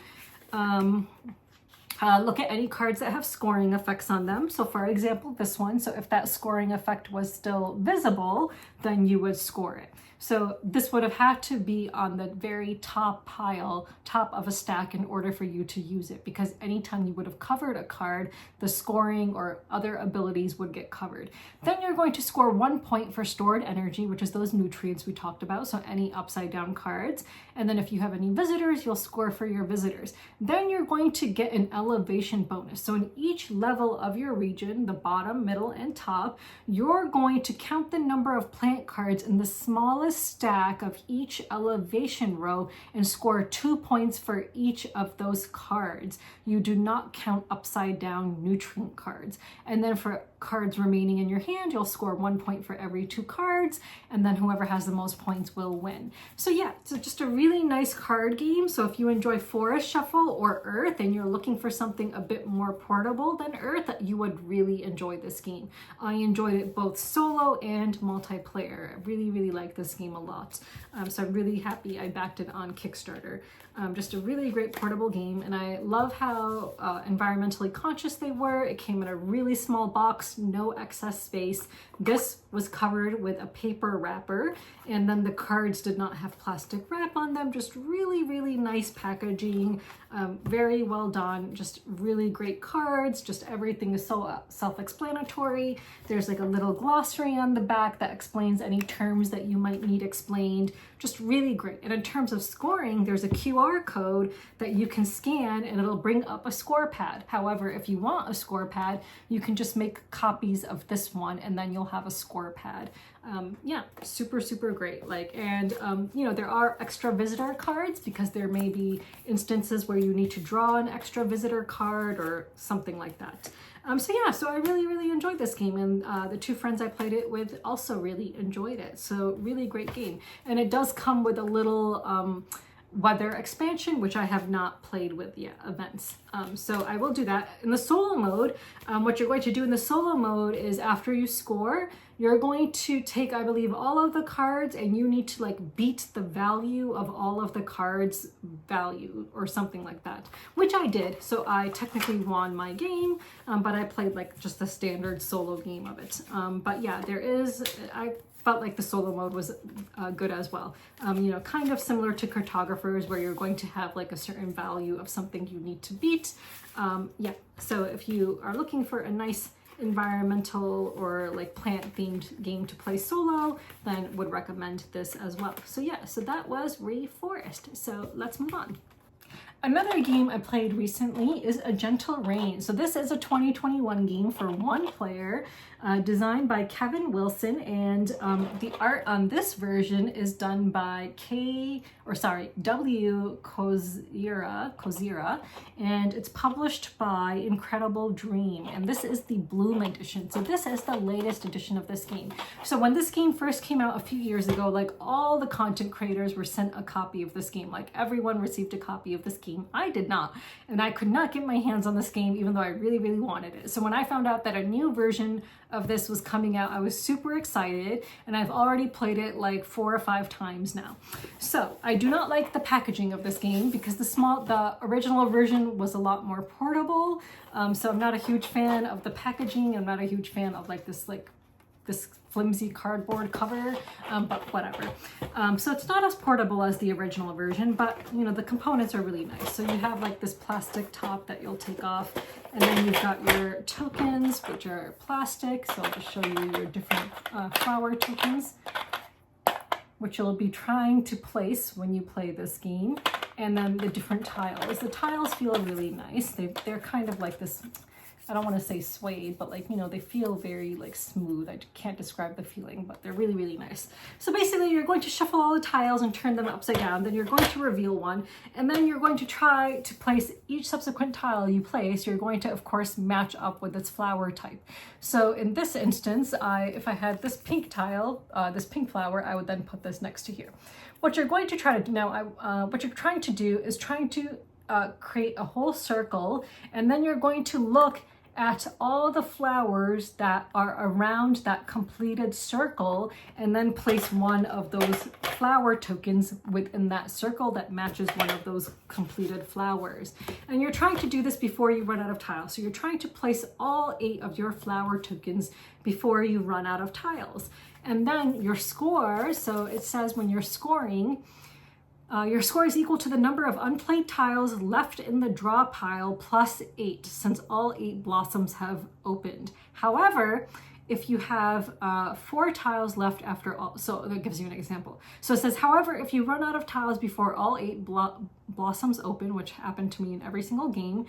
A: look at any cards that have scoring effects on them. So for example, this one, so if that scoring effect was still visible, then you would score it. So this would have had to be on the very top pile, top of a stack in order for you to use it, because anytime you would have covered a card, the scoring or other abilities would get covered. Then you're going to score 1 point for stored energy, which is those nutrients we talked about, so any upside down cards. And then if you have any visitors, you'll score for your visitors. Then you're going to get an elevation bonus. So in each level of your region, the bottom, middle, and top, you're going to count the number of plant cards in the smallest stack of each elevation row and score 2 points for each of those cards. You do not count upside down nutrient cards. And then for cards remaining in your hand, you'll score 1 point for every 2 cards, and then whoever has the most points will win. So yeah, so just a really nice card game. So if you enjoy Forest Shuffle or Earth and you're looking for something a bit more portable than Earth, you would really enjoy this game. I enjoyed it both solo and multiplayer. I really like this game a lot. So I'm really happy I backed it on Kickstarter. Just a really great portable game, and I love how environmentally conscious they were. It came in a really small box, no excess space. This was covered with a paper wrapper, and then the cards did not have plastic wrap on them. Just really nice packaging, very well done, just really great cards. Just everything is so self-explanatory. There's like a little glossary on the back that explains any terms that you might need explained. Just really great. And in terms of scoring, there's a QR code that you can scan and it'll bring up a score pad. However, if you want a score pad, you can just make copies of this one and then you'll have a score pad. Yeah, super great. Like, and you know, there are extra visitor cards because there may be instances where you need to draw an extra visitor card or something like that. So yeah, so I really enjoyed this game, and the 2 friends I played it with also really enjoyed it. So really great game. And it does come with a little weather expansion, which I have not played with yet, events. So I will do that. In the solo mode, what you're going to do in the solo mode is after you score, you're going to take, I believe, all of the cards and you need to like beat the value of all of the cards' value or something like that, which I did. So I technically won my game, but I played like just the standard solo game of it. But yeah, I felt like the solo mode was good as well. You know, kind of similar to cartographers where you're going to have like a certain value of something you need to beat. Yeah, so if you are looking for a nice environmental or like plant themed game to play solo, then would recommend this as well. So yeah, so that was Reforest. So let's move on. Another game I played recently is A Gentle Rain. So this is a 2021 game for one player, designed by Kevin Wilson, and the art on this version is done by W. Kozira, and it's published by Incredible Dream, and this is the Bloom edition. So this is the latest edition of this game. So when this game first came out a few years ago, like all the content creators were sent a copy of this game. Like everyone received a copy of this game. I did not, and I could not get my hands on this game even though I really, really wanted it. So when I found out that a new version of this was coming out, I was super excited, and I've already played it like 4 or 5 times now. So I do not like the packaging of this game because the original version was a lot more portable. So I'm not a huge fan of the packaging. I'm not a huge fan of this flimsy cardboard cover, but whatever. So it's not as portable as the original version, but you know, the components are really nice. So you have like this plastic top that you'll take off, and then you've got your tokens, which are plastic. So I'll just show you your different flower tokens, which you'll be trying to place when you play this game. And then the different tiles. The tiles feel really nice. They're kind of like this, I don't want to say suede, but like, you know, they feel very like smooth. I can't describe the feeling, but they're really, really nice. So basically you're going to shuffle all the tiles and turn them upside down. Then you're going to reveal one, and then you're going to try to place each subsequent tile you place. You're going to, of course, match up with its flower type. So in this instance, if I had this pink tile, this pink flower, I would then put this next to here. What you're going to try to do now, what you're trying to do is trying to create a whole circle, and then you're going to look at all the flowers that are around that completed circle, and then place one of those flower tokens within that circle that matches one of those completed flowers. And you're trying to do this before you run out of tiles. So you're trying to place all 8 of your flower tokens before you run out of tiles. And then your score, so it says when you're scoring, your score is equal to the number of unplayed tiles left in the draw pile plus 8, since all 8 blossoms have opened. However, if you have 4 tiles left after all, so that gives you an example. So it says, however, if you run out of tiles before all 8 blossoms open, which happened to me in every single game,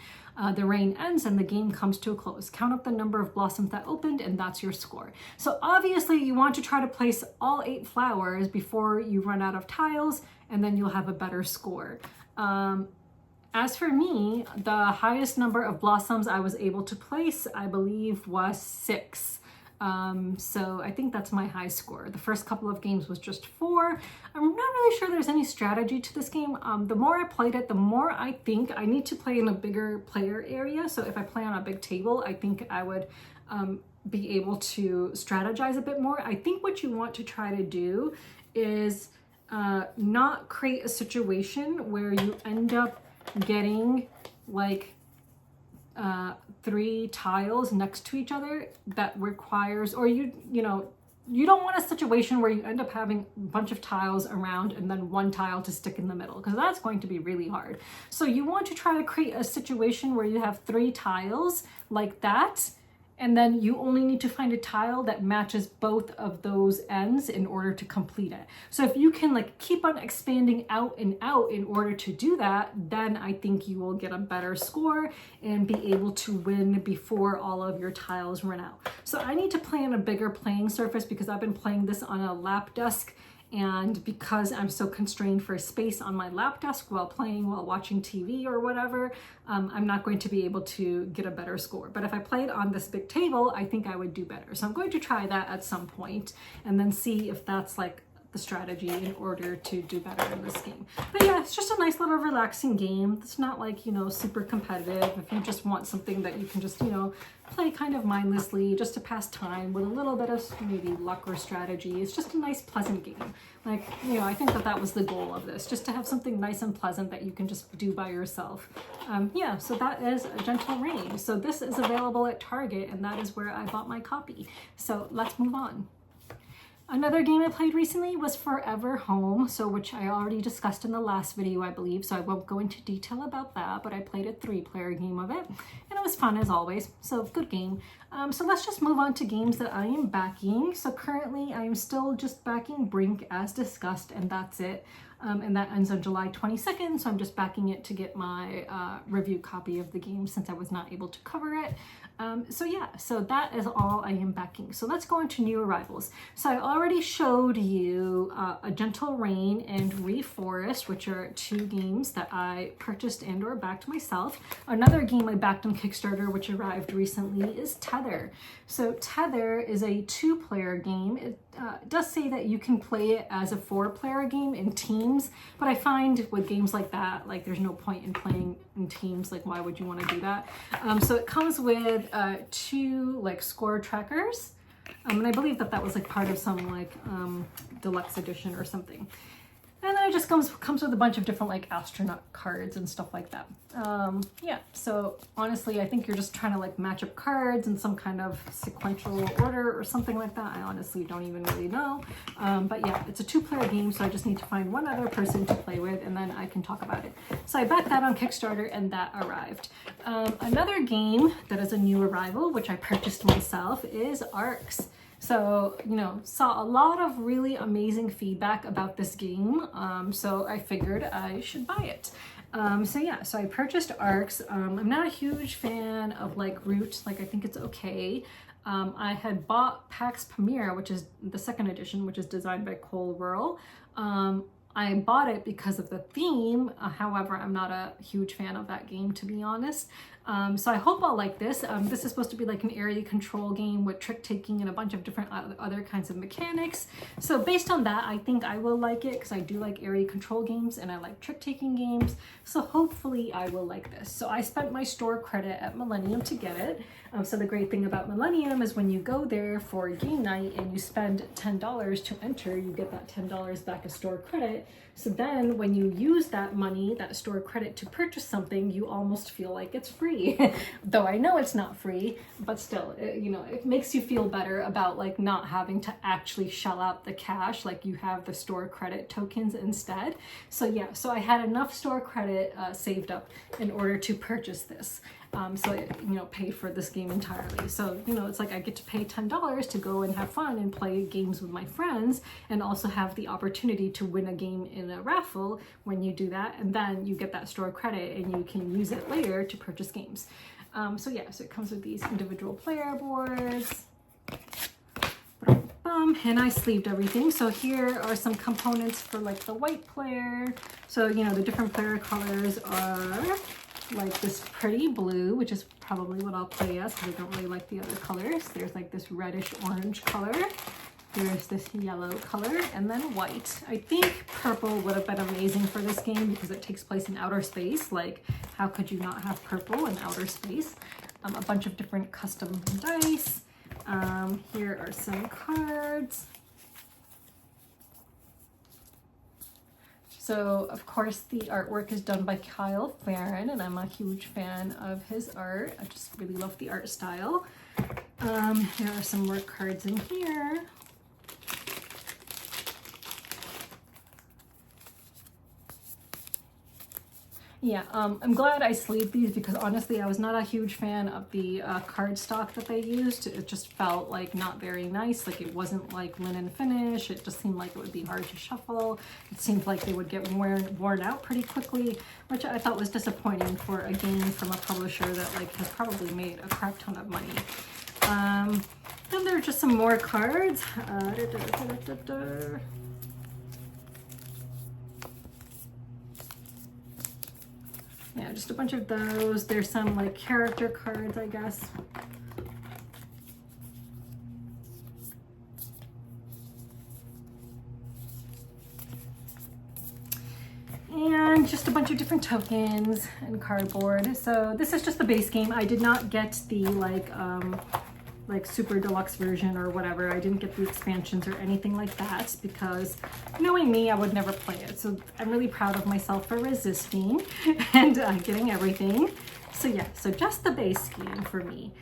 A: the rain ends and the game comes to a close. Count up the number of blossoms that opened, and that's your score. So obviously you want to try to place all 8 flowers before you run out of tiles, and then you'll have a better score. As for me, the highest number of blossoms I was able to place, I believe, was 6. So I think that's my high score. The first couple of games was just 4. I'm not really sure there's any strategy to this game. The more I played it, the more I think I need to play in a bigger player area. So if I play on a big table, I think I would be able to strategize a bit more. I think what you want to try to do is not create a situation where you end up getting like 3 tiles next to each other that requires, or you don't want a situation where you end up having a bunch of tiles around and then 1 tile to stick in the middle, because that's going to be really hard. So you want to try to create a situation where you have 3 tiles like that, and then you only need to find a tile that matches both of those ends in order to complete it. So if you can like keep on expanding out and out in order to do that, then I think you will get a better score and be able to win before all of your tiles run out. So I need to play on a bigger playing surface because I've been playing this on a lap desk, and because I'm so constrained for space on my lap desk while watching TV or whatever, I'm not going to be able to get a better score. But if I played on this big table, I think I would do better. So I'm going to try that at some point and then see if that's like the strategy in order to do better in this game. But yeah, it's just a nice little relaxing game. It's not like, you know, super competitive. If you just want something that you can just, you know, play kind of mindlessly just to pass time with a little bit of maybe luck or strategy. It's just a nice, pleasant game. Like, you know, I think that was the goal of this, just to have something nice and pleasant that you can just do by yourself. Yeah, so that is A Gentle Rain. So this is available at Target, and that is where I bought my copy. So let's move on. Another game I played recently was Forever Home, which I already discussed in the last video, I believe, so I won't go into detail about that, but I played a 3-player game of it, and it was fun as always, so good game. So let's just move on to games that I am backing. So currently I am still just backing Brink as discussed, and that's it. and that ends on July 22nd. So I'm just backing it to get my review copy of the game since I was not able to cover it. So yeah, so that is all I am backing. So let's go into new arrivals. So I already showed you A Gentle Rain and Reforest, which are two games that I purchased and or backed myself. Another game I backed on Kickstarter, which arrived recently, is Tether. So Tether is a 2-player game. It does say that you can play it as a 4-player game in teams, but I find with games like that, like there's no point in playing in teams. Like, why would you want to do that? So it comes with 2 like score trackers, and I believe that was like part of some like deluxe edition or something. And then it just comes with a bunch of different like astronaut cards and stuff like that. Yeah, so honestly, I think you're just trying to like match up cards in some kind of sequential order or something like that. I honestly don't even really know. But yeah, it's a 2-player game, so I just need to find one other person to play with, and then I can talk about it. So I backed that on Kickstarter, and that arrived. Another game that is a new arrival, which I purchased myself, is Arcs. So, you know, saw a lot of really amazing feedback about this game, so I figured I should buy it. So yeah, so I purchased Arcs. I'm not a huge fan of like Root, like I think it's okay. I had bought PAX Premiere, which is the 2nd edition, which is designed by Cole Whirl. I bought it because of the theme. However, I'm not a huge fan of that game, to be honest. So I hope I'll like this. This is supposed to be like an area control game with trick taking and a bunch of different other kinds of mechanics. So based on that, I think I will like it because I do like area control games and I like trick taking games. So hopefully I will like this. So I spent my store credit at Millennium to get it. So the great thing about Millennium is when you go there for game night and you spend $10 to enter, you get that $10 back as store credit. So then when you use that money, that store credit, to purchase something, you almost feel like it's free. Though I know it's not free, but still, you know, it makes you feel better about like not having to actually shell out the cash, like you have the store credit tokens instead. So yeah, so I had enough store credit saved up in order to purchase this. So it, you know, paid for this game entirely. So, you know, it's like I get to pay $10 to go and have fun and play games with my friends, and also have the opportunity to win a game in a raffle when you do that, and then you get that store credit and you can use it later to purchase games. So yeah, so it comes with these individual player boards. And I sleeved everything. So here are some components for like the white player. So, you know, the different player colors are like this pretty blue, which is probably what I'll play as because I don't really like the other colors. There's like this reddish orange color. There's this yellow color, and then white. I think purple would have been amazing for this game because it takes place in outer space. Like, how could you not have purple in outer space? A bunch of different custom dice. Here are some cards. So, of course, the artwork is done by Kyle Farron, and I'm a huge fan of his art. I just really love the art style. There are some more cards in here. Yeah, I'm glad I sleeved these because honestly I was not a huge fan of the cardstock that they used. It just felt like not very nice. Like it wasn't like linen finish. It just seemed like it would be hard to shuffle. It seemed like they would get worn out pretty quickly, which I thought was disappointing for a game from a publisher that like has probably made a crap ton of money. Then there are just some more cards. Yeah, just a bunch of those. There's some like character cards, I guess. And just a bunch of different tokens and cardboard. So this is just the base game. I did not get the like super deluxe version or whatever. I didn't get the expansions or anything like that because knowing me, I would never play it. So I'm really proud of myself for resisting and getting everything. So yeah, so just the base game for me,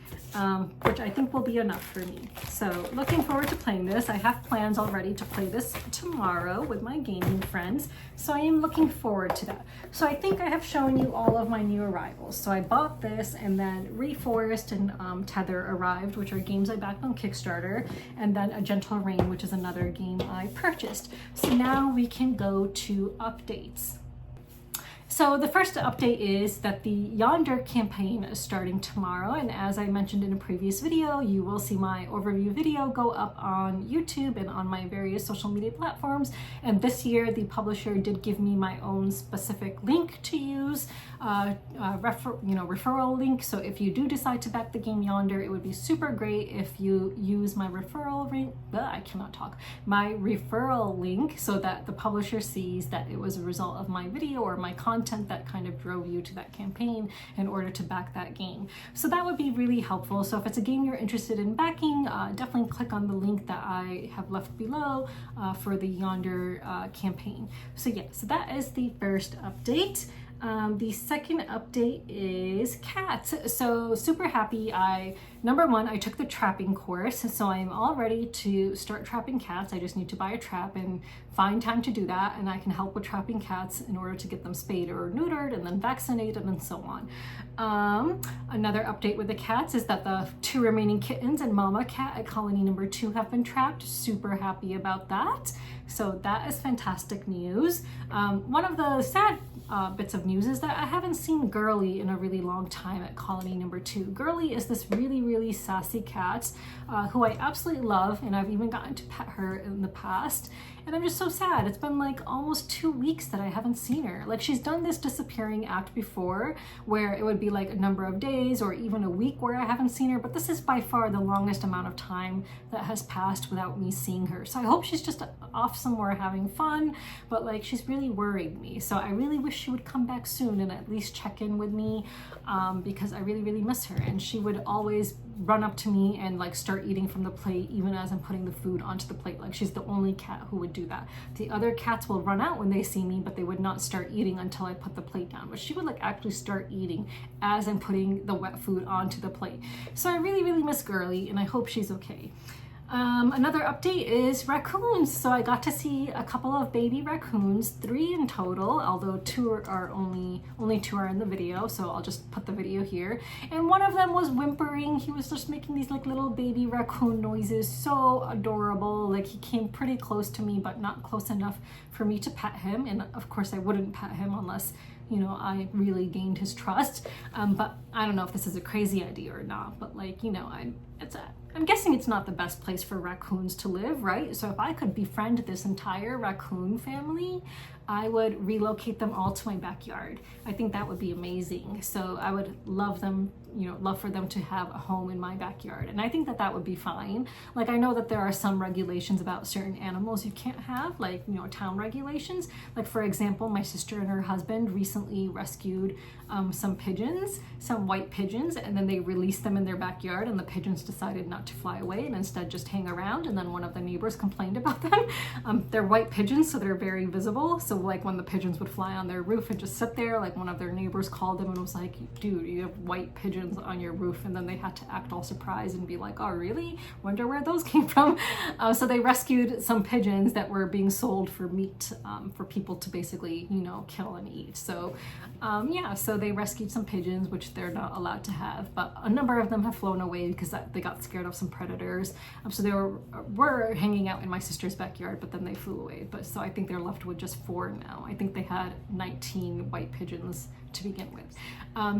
A: which I think will be enough for me. So looking forward to playing this. I have plans already to play this tomorrow with my gaming friends. So I am looking forward to that. So I think I have shown you all of my new arrivals. So I bought this, and then Reforest and Tether arrived, which are games I backed on Kickstarter, and then A Gentle Rain, which is another game I purchased. So now we can go to updates. So the first update is that the Yonder campaign is starting tomorrow, and as I mentioned in a previous video, you will see my overview video go up on YouTube and on my various social media platforms. And this year the publisher did give me my own specific link to use, referral link. So if you do decide to back the game Yonder, it would be super great if you use my referral link. My referral link, so that the publisher sees that it was a result of my video or my content that kind of drove you to that campaign in order to back that game. So that would be really helpful. So if it's a game you're interested in backing, definitely click on the link that I have left below for the Yonder campaign. So yeah, so that is the first update. The second update is cats. So super happy. Number one, I took the trapping course, so I'm all ready to start trapping cats. I just need to buy a trap and find time to do that, and I can help with trapping cats in order to get them spayed or neutered and then vaccinated and so on. Another update with the cats is that the 2 remaining kittens and mama cat at colony number 2 have been trapped. Super happy about that. So that is fantastic news. One of the sad bits of news is that I haven't seen Girly in a really long time at colony number 2. Girly is this really sassy cat who I absolutely love, and I've even gotten to pet her in the past. And I'm just so sad. It's been like almost 2 weeks that I haven't seen her. Like, she's done this disappearing act before where it would be like a number of days or even a week where I haven't seen her, but this is by far the longest amount of time that has passed without me seeing her. So I hope she's just off somewhere having fun, but like, she's really worried me. So I really wish she would come back soon and at least check in with me, because I really miss her. And she would always run up to me and like start eating from the plate even as I'm putting the food onto the plate. Like, she's the only cat who would do that. The other cats will run out when they see me, but they would not start eating until I put the plate down. But she would like actually start eating as I'm putting the wet food onto the plate. So I really miss Girly, and I hope she's okay. Another update is raccoons. So I got to see a couple of baby raccoons, 3 in total, although only 2 are in the video, so I'll just put the video here. And one of them was whimpering. He was just making these like little baby raccoon noises, so adorable. Like, he came pretty close to me, but not close enough for me to pet him. And of course I wouldn't pet him unless, you know, I really gained his trust. But I don't know if this is a crazy idea or not, but like, you know, I'm guessing it's not the best place for raccoons to live, right? So if I could befriend this entire raccoon family, I would relocate them all to my backyard. I think that would be amazing. So I would love them, you know, love for them to have a home in my backyard. And I think that that would be fine. Like, I know that there are some regulations about certain animals you can't have, like, you know, town regulations. Like, for example, my sister and her husband recently rescued some pigeons, some white pigeons, and then they released them in their backyard, and the pigeons decided not to fly away and instead just hang around. And then one of the neighbors complained about them. They're white pigeons, so they're very visible. So like, when the pigeons would fly on their roof and just sit there, like, one of their neighbors called them and was like, dude, you have white pigeons on your roof. And then they had to act all surprised and be like, oh really? Wonder where those came from. So they rescued some pigeons that were being sold for meat, for people to basically, you know, kill and eat. So yeah, so they rescued some pigeons, which they're not allowed to have, but a number of them have flown away because they got scared of some predators. So they were hanging out in my sister's backyard, but then they flew away. But so I think they're left with just 4 now. I think they had 19 white pigeons to begin with.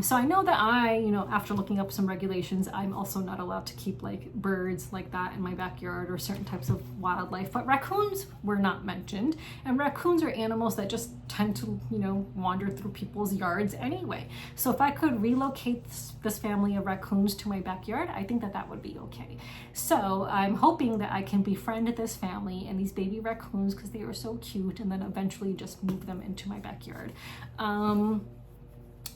A: So I know that you know, after looking up some regulations, I'm also not allowed to keep like birds like that in my backyard or certain types of wildlife, but raccoons were not mentioned. And raccoons are animals that just tend to, you know, wander through people's yards anyway. So if I could relocate this family of raccoons to my backyard, I think that that would be okay. So I'm hoping that I can befriend this family and these baby raccoons because they are so cute, and then eventually just move them into my backyard.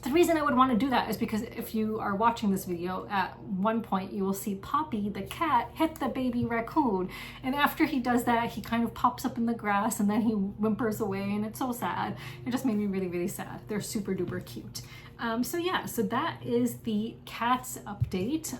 A: The reason I would want to do that is because if you are watching this video, at one point you will see Poppy, the cat, hit the baby raccoon. And after he does that, he kind of pops up in the grass and then he whimpers away, and it's so sad. It just made me really sad. They're super duper cute. So yeah, so that is the cats update.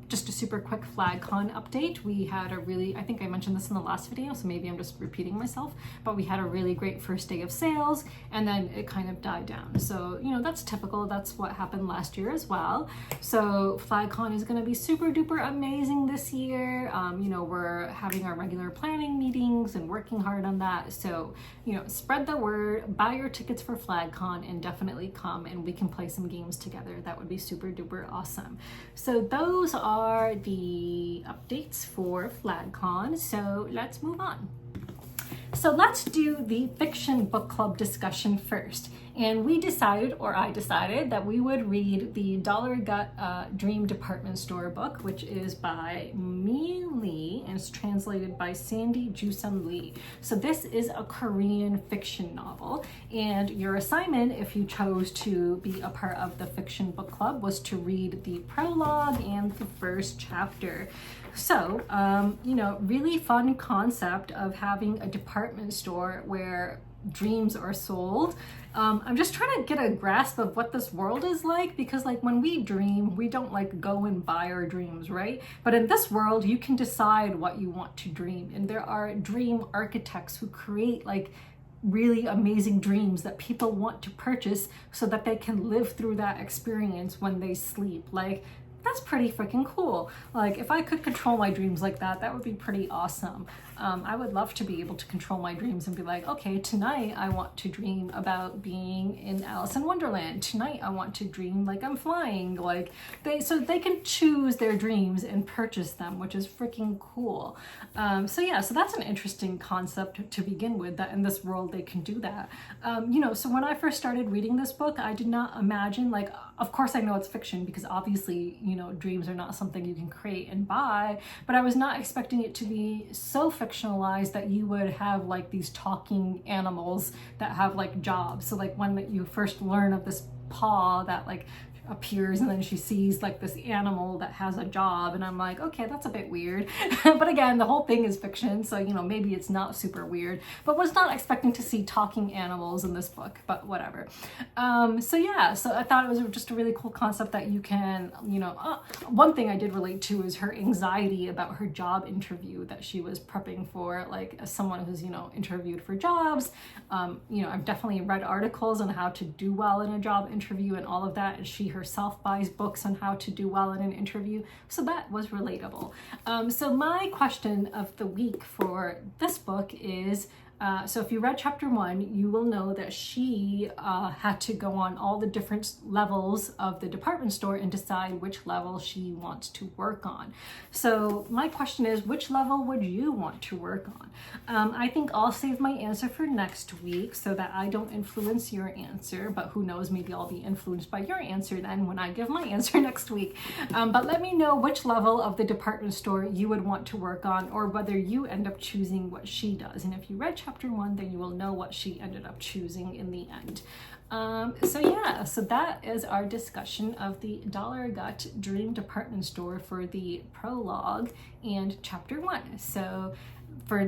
A: Just a super quick FlagCon update. We had a really, I think I mentioned this in the last video, so maybe I'm just repeating myself, but we had a really great first day of sales and then it kind of died down. So, you know, that's typical. That's what happened last year as well. So FlagCon is going to be super duper amazing this year. You know, we're having our regular planning meetings and working hard on that. So, you know, spread the word, buy your tickets for FlagCon and definitely come and we can play some games together. That would be super duper awesome. So those are the updates for FlagCon. So let's move on. So let's do the fiction book club discussion first. And we decided, or I decided, that we would read the Dollar Gut Dream Department Store book, which is by Mi Lee and it's translated by Sandy Jusum Lee. So this is a Korean fiction novel. And your assignment, if you chose to be a part of the fiction book club, was to read the prologue and the first chapter. So, you know, really fun concept of having a department store where dreams are sold. I'm just trying to get a grasp of what this world is like, because like when we dream, we don't like go and buy our dreams, right? But in this world, you can decide what you want to dream. And there are dream architects who create like really amazing dreams that people want to purchase so that they can live through that experience when they sleep. Like, that's pretty freaking cool. Like, if I could control my dreams like that, that would be pretty awesome. I would love to be able to control my dreams and be like, okay, tonight I want to dream about being in Alice in Wonderland. Tonight I want to dream like I'm flying. Like, so they can choose their dreams and purchase them, which is freaking cool. So yeah, so that's an interesting concept to begin with, that in this world they can do that. You know, so when I first started reading this book, I did not imagine, like, of course I know it's fiction because obviously, you know, dreams are not something you can create and buy, but I was not expecting it to be so fictionalized that you would have like these talking animals that have like jobs. So like when you first learn of this paw that like appears and then she sees like this animal that has a job, and I'm like, okay, that's a bit weird. But again, the whole thing is fiction, so you know, maybe it's not super weird, but was not expecting to see talking animals in this book, but whatever. So yeah, so I thought it was just a really cool concept that you can, you know, one thing I did relate to is her anxiety about her job interview that she was prepping for, like as someone who's, you know, interviewed for jobs. You know, I've definitely read articles on how to do well in a job interview and all of that, and she herself buys books on how to do well in an interview, so that was relatable. So my question of the week for this book is, so if you read chapter 1, you will know that she had to go on all the different levels of the department store and decide which level she wants to work on. So my question is, which level would you want to work on? I think I'll save my answer for next week so that I don't influence your answer, but who knows, maybe I'll be influenced by your answer then when I give my answer next week. But let me know which level of the department store you would want to work on, or whether you end up choosing what she does. And if you read chapter 1, then you will know what she ended up choosing in the end. So yeah, so that is our discussion of the Dollar Gut Dream Department Store for the prologue and chapter 1. So for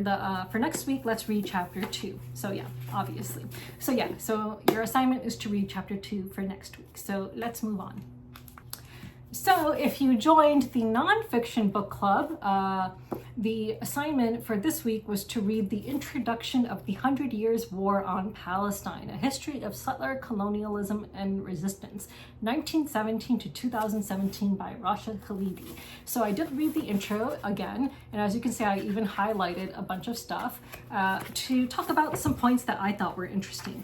A: next week, let's read chapter 2. So yeah, obviously. So yeah, so your assignment is to read chapter 2 for next week. So let's move on. So if you joined the nonfiction book club, the assignment for this week was to read the introduction of the 100 Years' War on Palestine, a history of settler colonialism and resistance, 1917 to 2017 by Rasha Khalibi. So I did read the intro again, and as you can see, I even highlighted a bunch of stuff to talk about some points that I thought were interesting.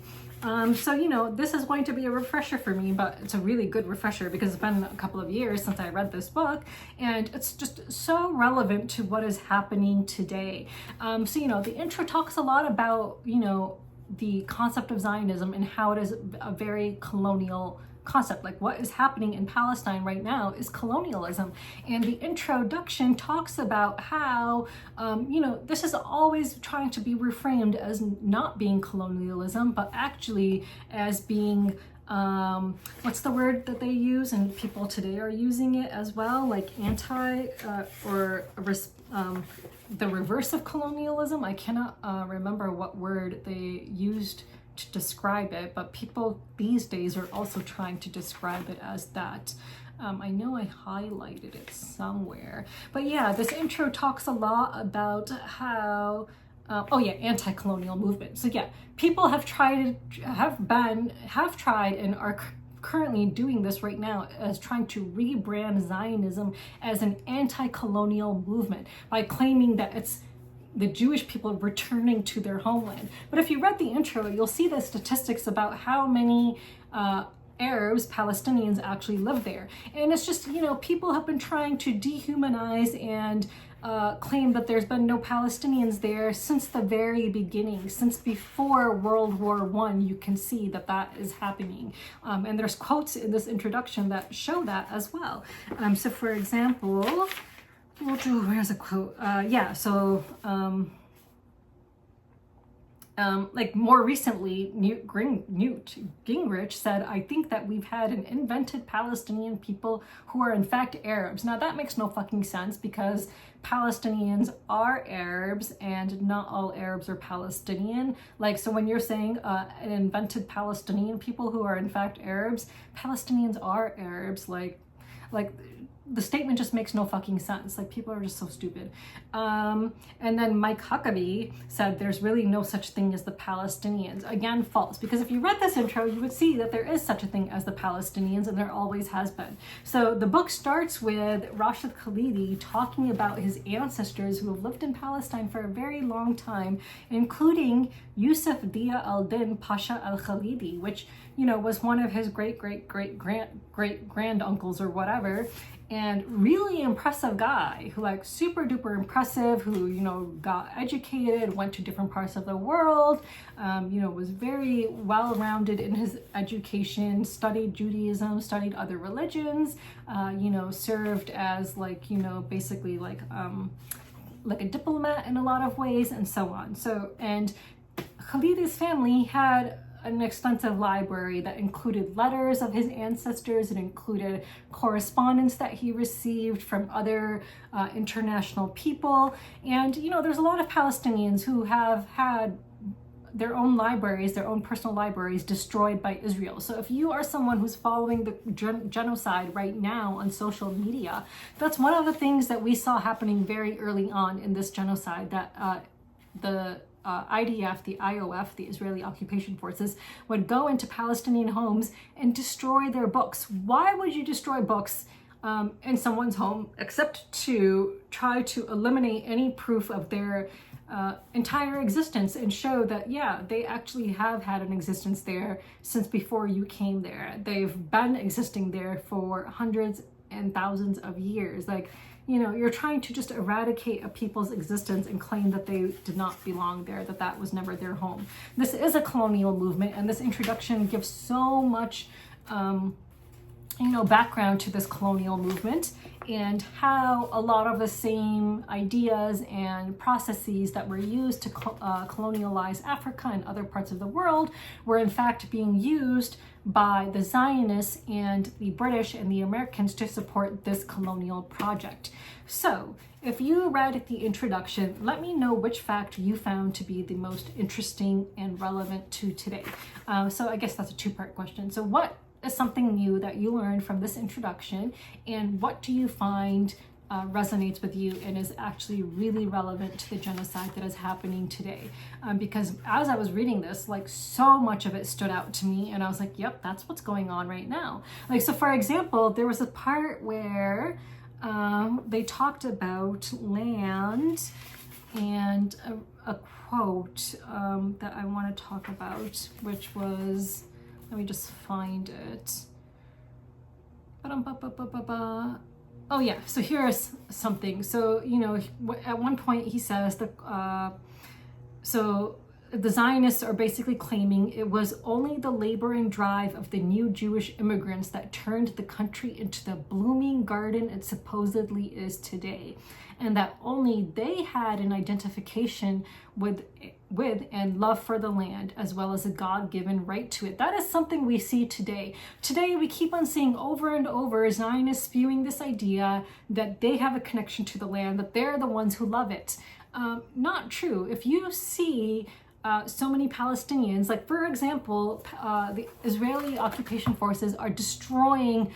A: So, you know, this is going to be a refresher for me, but it's a really good refresher because it's been a couple of years since I read this book, and it's just so relevant to what is happening today. So, you know, the intro talks a lot about, you know, the concept of Zionism and how it is a very colonial concept. Like what is happening in Palestine right now is colonialism, and the introduction talks about how you know, this is always trying to be reframed as not being colonialism, but actually as being what's the word that they use, and people today are using it as well, like anti or the reverse of colonialism. I cannot remember what word they used to describe it, but people these days are also trying to describe it as that. I know I highlighted it somewhere, but yeah, this intro talks a lot about how anti-colonial movement. So yeah, people have tried and are currently doing this right now as trying to rebrand Zionism as an anti-colonial movement by claiming that it's the Jewish people returning to their homeland. But if you read the intro, you'll see the statistics about how many Arabs, Palestinians actually live there. And it's just, people have been trying to dehumanize and claim that there's been no Palestinians there since the very beginning, since before World War I. You can see that that is happening. And there's quotes in this introduction that show that as well. So for example, where's a quote? Like more recently, Newt Gingrich said, "I think that we've had an invented Palestinian people who are in fact Arabs." Now that makes no fucking sense, because Palestinians are Arabs and not all Arabs are Palestinian. Like, so when you're saying an invented Palestinian people who are in fact Arabs, Palestinians are Arabs. Like the statement just makes no fucking sense. Like, people are just so stupid. And then Mike Huckabee said there's really no such thing as the Palestinians. Again, false, because if you read this intro, you would see that there is such a thing as the Palestinians, and there always has been. So the book starts with Rashid Khalidi talking about his ancestors who have lived in Palestine for a very long time, including Yusuf Dia al-Din Pasha al-Khalidi, which, was one of his great-great-great-great-granduncles or whatever. And really impressive guy who, like, super duper impressive, who, got educated, went to different parts of the world, was very well-rounded in his education, studied Judaism, studied other religions, served as basically like a diplomat in a lot of ways, and so on. So, and Khalidi's family had an extensive library that included letters of his ancestors. It included correspondence that he received from other international people. And, there's a lot of Palestinians who have had their own libraries, their own personal libraries, destroyed by Israel. So if you are someone who's following the genocide right now on social media, that's one of the things that we saw happening very early on in this genocide, that the IDF, the IOF, the Israeli Occupation Forces, would go into Palestinian homes and destroy their books. Why would you destroy books in someone's home except to try to eliminate any proof of their entire existence and show that, yeah, they actually have had an existence there since before you came there. They've been existing there for hundreds and thousands of years. Like, you're trying to just eradicate a people's existence and claim that they did not belong there, that was never their home. This is a colonial movement, and this introduction gives so much, background to this colonial movement and how a lot of the same ideas and processes that were used to colonialize Africa and other parts of the world were in fact being used by the Zionists and the British and the Americans to support this colonial project. So if you read the introduction, let me know which fact you found to be the most interesting and relevant to today. So I guess that's a two-part question. So what is something new that you learned from this introduction, and what do you find resonates with you and is actually really relevant to the genocide that is happening today? Because as I was reading this, so much of it stood out to me, and I was like, yep, that's what's going on right now. So for example, there was a part where they talked about land, and a quote that I want to talk about, which was, let me just find it. Oh yeah, so here's something. So, at one point he says that, so the Zionists are basically claiming it was only the labor and drive of the new Jewish immigrants that turned the country into the blooming garden it supposedly is today, and that only they had an identification with and love for the land, as well as a God-given right to it. That is something we see today. Today, we keep on seeing over and over Zionists spewing this idea that they have a connection to the land, that they're the ones who love it. Not true. If you see so many Palestinians, like for example, the Israeli occupation forces are destroying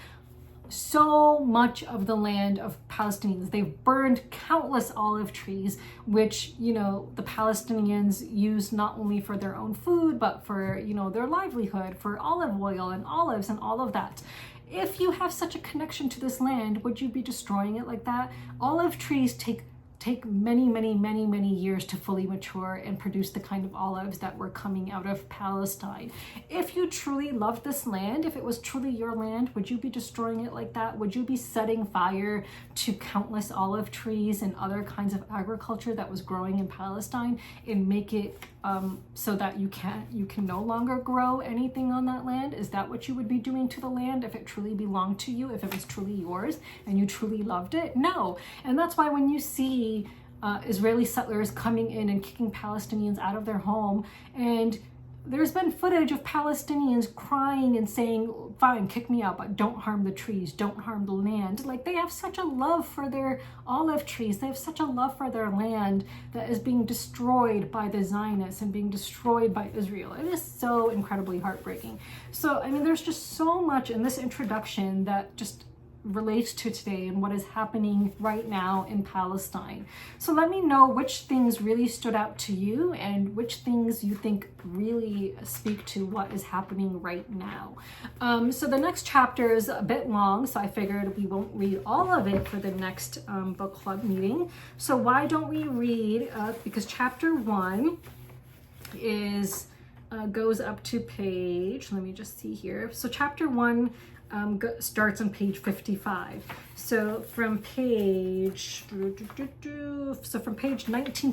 A: so much of the land of Palestinians. They've burned countless olive trees, which, you know, the Palestinians use not only for their own food, but for, you know, their livelihood, for olive oil and olives and all of that. If you have such a connection to this land, would you be destroying it like that? Olive trees take many years to fully mature and produce the kind of olives that were coming out of Palestine. If you truly loved this land, if it was truly your land, would you be destroying it like that? Would you be setting fire to countless olive trees and other kinds of agriculture that was growing in Palestine and make it so that you can no longer grow anything on that land? Is that what you would be doing to the land if it truly belonged to you, if it was truly yours and you truly loved it? No. And that's why when you see Israeli settlers coming in and kicking Palestinians out of their home, and there's been footage of Palestinians crying and saying, fine, kick me out, but don't harm the trees, don't harm the land. Like, they have such a love for their olive trees. They have such a love for their land that is being destroyed by the Zionists and being destroyed by Israel. It is so incredibly heartbreaking. So, I mean, there's just so much in this introduction that just relates to today and what is happening right now in Palestine. So let me know which things really stood out to you and which things you think really speak to what is happening right now. So the next chapter is a bit long, so I figured we won't read all of it for the next book club meeting. So why don't we read, because chapter 1 is goes up to page, let me just see here. So chapter 1 starts on page 55. So from page 19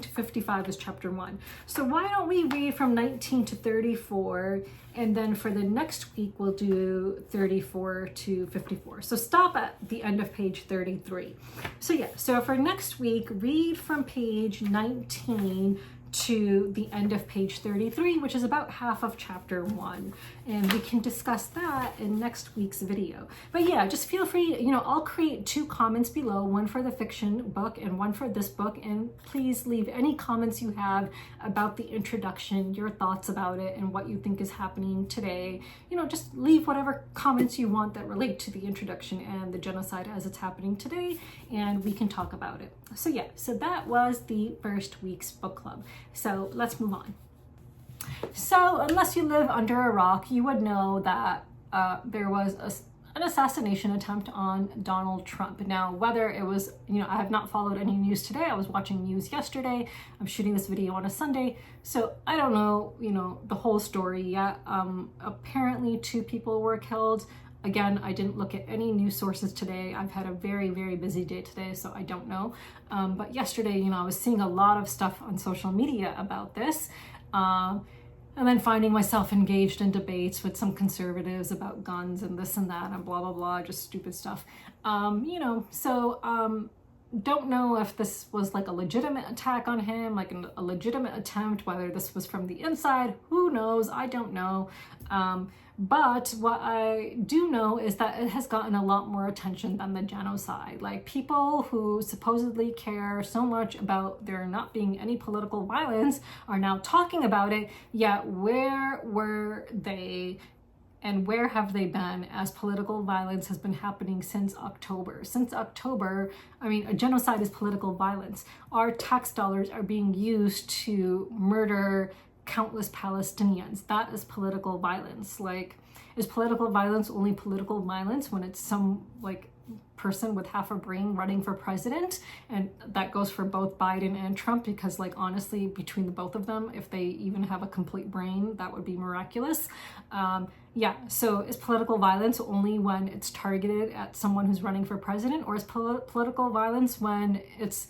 A: to 55 is chapter 1. So why don't we read from 19 to 34, and then for the next week we'll do 34 to 54. So stop at the end of page 33. So yeah, so for next week, read from page 19 to the end of page 33, which is about half of chapter 1, and we can discuss that in next week's video. But yeah, just feel free, you know, I'll create 2 comments below, one for the fiction book and one for this book, and please leave any comments you have about the introduction, your thoughts about it, and what you think is happening today. You know, just leave whatever comments you want that relate to the introduction and the genocide as it's happening today, and we can talk about it. So yeah, so that was the first week's book club. So let's move on. So unless you live under a rock, you would know that there was an assassination attempt on Donald Trump. Now, whether it was, you know, I have not followed any news today. I was watching news yesterday. I'm shooting this video on a Sunday. So I don't know, you know, the whole story yet. Apparently 2 people were killed. Again, I didn't look at any news sources today. I've had a very busy day today, so I don't know. But yesterday, you know, I was seeing a lot of stuff on social media about this. And then finding myself engaged in debates with some conservatives about guns and this and that and blah, blah, blah, just stupid stuff. You know, so don't know if this was like a legitimate attack on him, like a legitimate attempt, whether this was from the inside, who knows, I don't know. But what I do know is that it has gotten a lot more attention than the genocide. Like, people who supposedly care so much about there not being any political violence are now talking about it, yet where were they and where have they been as political violence has been happening since October? Since October, I mean, a genocide is political violence. Our tax dollars are being used to murder countless Palestinians. That is political violence. Like, is political violence only political violence when it's some like person with half a brain running for president? And that goes for both Biden and Trump, because like, honestly, between the both of them, if they even have a complete brain, that would be miraculous. Yeah, so is political violence only when it's targeted at someone who's running for president, or is political violence when it's,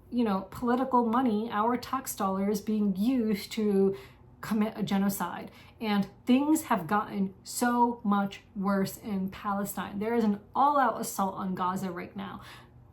A: you know, political money, our tax dollars, being used to commit a genocide? And things have gotten so much worse in Palestine. There is an all-out assault on Gaza right now.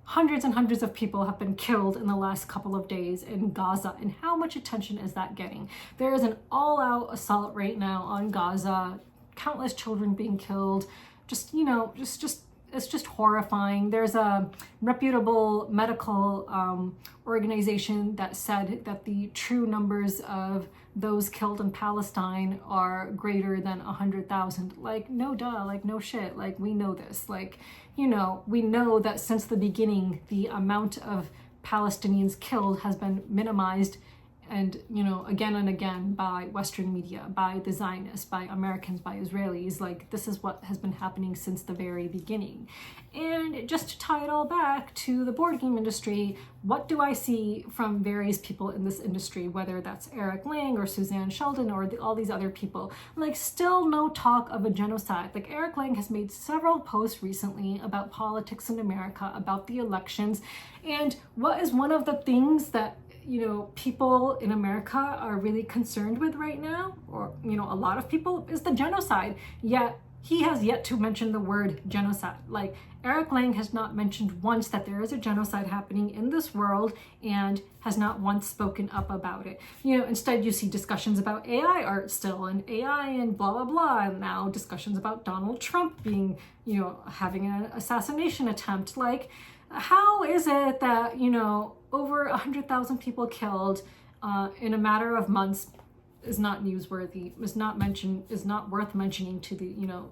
A: Hundreds and hundreds of people have been killed in the last couple of days in Gaza. And how much attention is that getting? There is an all-out assault right now on Gaza. Countless children being killed. Just, you know, just it's just horrifying. There's a reputable medical organization that said that the true numbers of those killed in Palestine are greater than 100,000. Like, no duh, like, no shit. Like, we know this. Like, you know, we know that since the beginning, the amount of Palestinians killed has been minimized, and, you know, again and again by Western media, by the Zionists, by Americans, by Israelis. Like, this is what has been happening since the very beginning. And just to tie it all back to the board game industry, what do I see from various people in this industry, whether that's Eric Lang or Suzanne Sheldon or all these other people? Like, still no talk of a genocide. Like, Eric Lang has made several posts recently about politics in America, about the elections, and what is one of the things that, you know, people in America are really concerned with right now, or, you know, a lot of people, is the genocide. Yet he has yet to mention the word genocide. Like, Eric Lang has not mentioned once that there is a genocide happening in this world, and has not once spoken up about it. You know, instead you see discussions about AI art still, and AI and blah, blah, blah, and now discussions about Donald Trump being, you know, having an assassination attempt. Like, how is it that, you know, over 100,000 people killed in a matter of months is not newsworthy, is not worth mentioning to the, you know,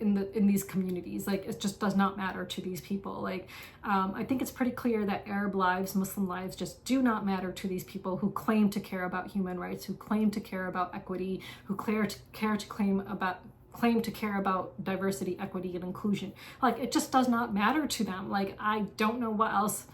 A: in these communities? Like, it just does not matter to these people. Like, I think it's pretty clear that Arab lives, Muslim lives just do not matter to these people who claim to care about human rights, who claim to care about equity, who claim to care about diversity, equity, and inclusion. Like, it just does not matter to them. Like, I don't know what else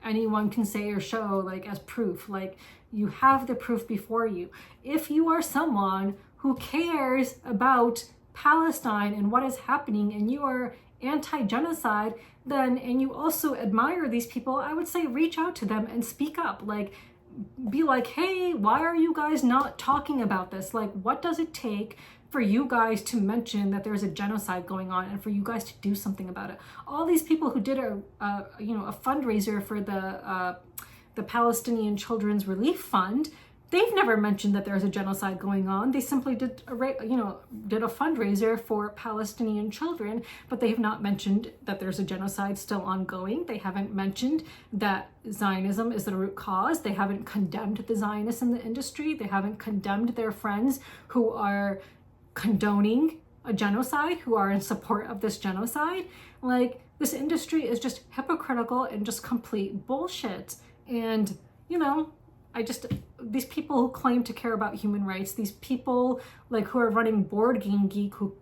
A: anyone can say or show, like, as proof. Like, you have the proof before you. If you are someone who cares about Palestine and what is happening, and you are anti-genocide, then, and you also admire these people, I would say reach out to them and speak up. Like, be like, hey, why are you guys not talking about this? Like, what does it take for you guys to mention that there's a genocide going on, and for you guys to do something about it? All these people who did a fundraiser for the Palestinian Children's Relief Fund, they've never mentioned that there's a genocide going on. They simply did a fundraiser for Palestinian children, but they have not mentioned that there's a genocide still ongoing. They haven't mentioned that Zionism is the root cause. They haven't condemned the Zionists in the industry. They haven't condemned their friends who are condoning a genocide, who are in support of this genocide. Like, this industry is just hypocritical and just complete bullshit. And, you know, these people who claim to care about human rights, these people like who are running Board Game Geek, who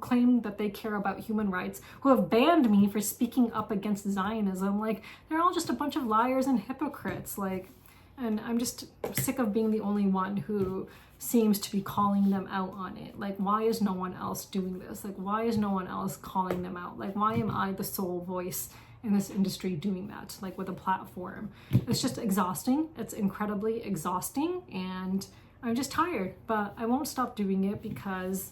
A: claim that they care about human rights, who have banned me for speaking up against Zionism, like, they're all just a bunch of liars and hypocrites. Like, and I'm just sick of being the only one who seems to be calling them out on it. Like, why is no one else doing this? Like, why is no one else calling them out? Like, why am I the sole voice in this industry doing that, like, with a platform? It's just exhausting. It's incredibly exhausting, and I'm just tired, but I won't stop doing it because,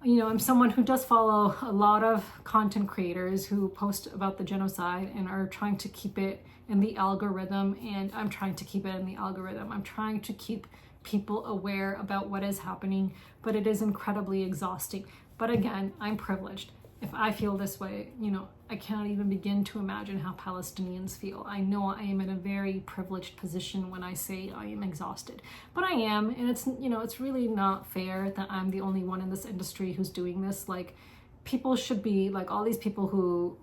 A: you know, I'm someone who does follow a lot of content creators who post about the genocide and are trying to keep it in the algorithm, and I'm trying to keep it in the algorithm. I'm trying to keep people aware about what is happening, but it is incredibly exhausting. But again, I'm privileged. If I feel this way, you know, I cannot even begin to imagine how Palestinians feel. I know I am in a very privileged position when I say I am exhausted, but I am, and it's, you know, it's really not fair that I'm the only one in this industry who's doing this. Like, people should be, like, all these people who,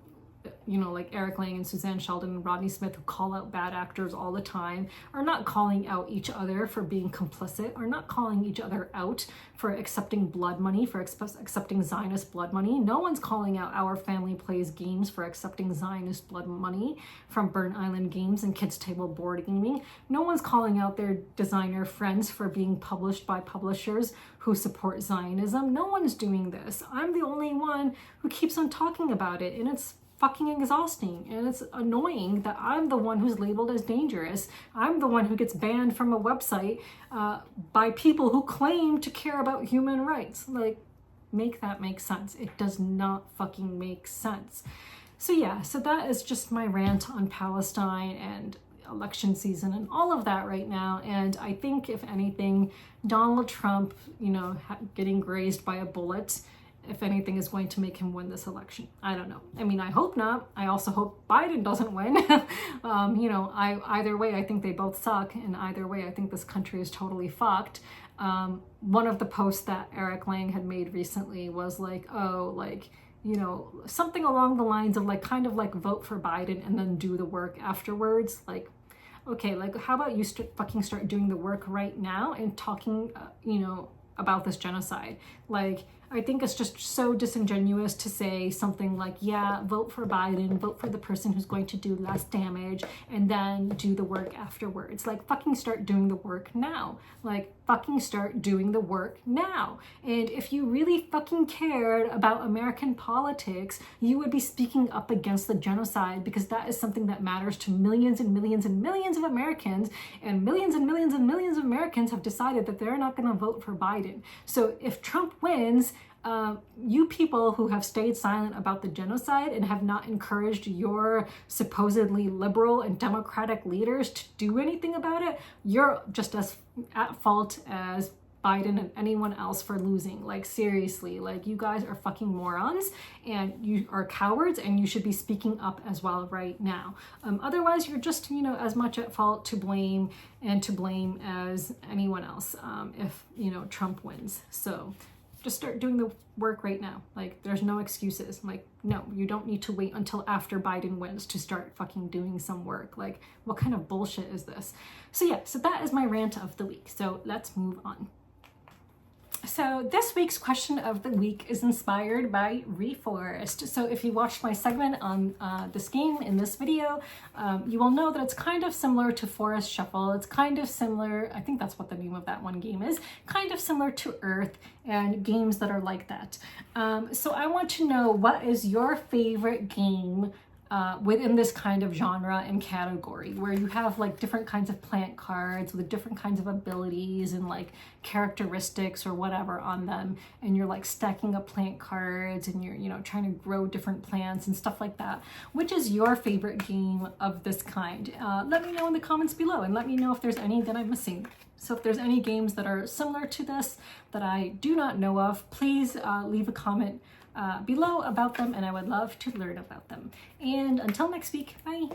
A: you know, like Eric Lang and Suzanne Sheldon and Rodney Smith, who call out bad actors all the time, are not calling out each other for being complicit, are not calling each other out for accepting blood money, for accepting Zionist blood money. No one's calling out Our Family Plays Games for accepting Zionist blood money from Burnt Island Games and Kids Table Board Gaming. No one's calling out their designer friends for being published by publishers who support Zionism. No one's doing this. I'm the only one who keeps on talking about it, and it's fucking exhausting, and it's annoying that I'm the one who's labeled as dangerous. I'm the one who gets banned from a website by people who claim to care about human rights. Like, make that make sense. It does not fucking make sense. So yeah, so that is just my rant on Palestine and election season and all of that right now. And I think, if anything, Donald Trump, you know, getting grazed by a bullet if anything, is going to make him win this election. I don't know. I mean, I hope not. I also hope Biden doesn't win. You know, either way, I think they both suck. And either way, I think this country is totally fucked. One of the posts that Eric Lang had made recently was like, oh, like, you know, something along the lines of like, kind of like vote for Biden and then do the work afterwards. Like, okay, like how about you start doing the work right now and talking, you know, about this genocide. Like, I think it's just so disingenuous to say something like, yeah, vote for Biden, vote for the person who's going to do less damage, and then do the work afterwards. Like, fucking start doing the work now. Like, fucking start doing the work now. And if you really fucking cared about American politics, you would be speaking up against the genocide, because that is something that matters to millions and millions and millions of Americans, and millions and millions and millions of Americans have decided that they're not going to vote for Biden. So if Trump wins, you people who have stayed silent about the genocide and have not encouraged your supposedly liberal and democratic leaders to do anything about it, you're just as at fault as Biden and anyone else for losing. Like, seriously, like, you guys are fucking morons and you are cowards, and you should be speaking up as well right now. Otherwise, you're just, you know, as much at fault to blame as anyone else if, you know, Trump wins. So just start doing the work right now. Like, there's no excuses. Like, no, you don't need to wait until after Biden wins to start fucking doing some work. Like, what kind of bullshit is this? So yeah, so that is my rant of the week. So let's move on. So this week's question of the week is inspired by Reforest. So if you watched my segment on this game in this video, you will know that it's kind of similar to Forest Shuffle. It's kind of similar, I think that's what the name of that one game is, kind of similar to Earth and games that are like that. So I want to know, what is your favorite game within this kind of genre and category, where you have like different kinds of plant cards with different kinds of abilities and like characteristics or whatever on them, and you're like stacking up plant cards and you're, you know, trying to grow different plants and stuff like that. Which is your favorite game of this kind? Let me know in the comments below, and let me know if there's any that I'm missing. So if there's any games that are similar to this that I do not know of, please leave a comment below about them, and I would love to learn about them. And until next week, bye.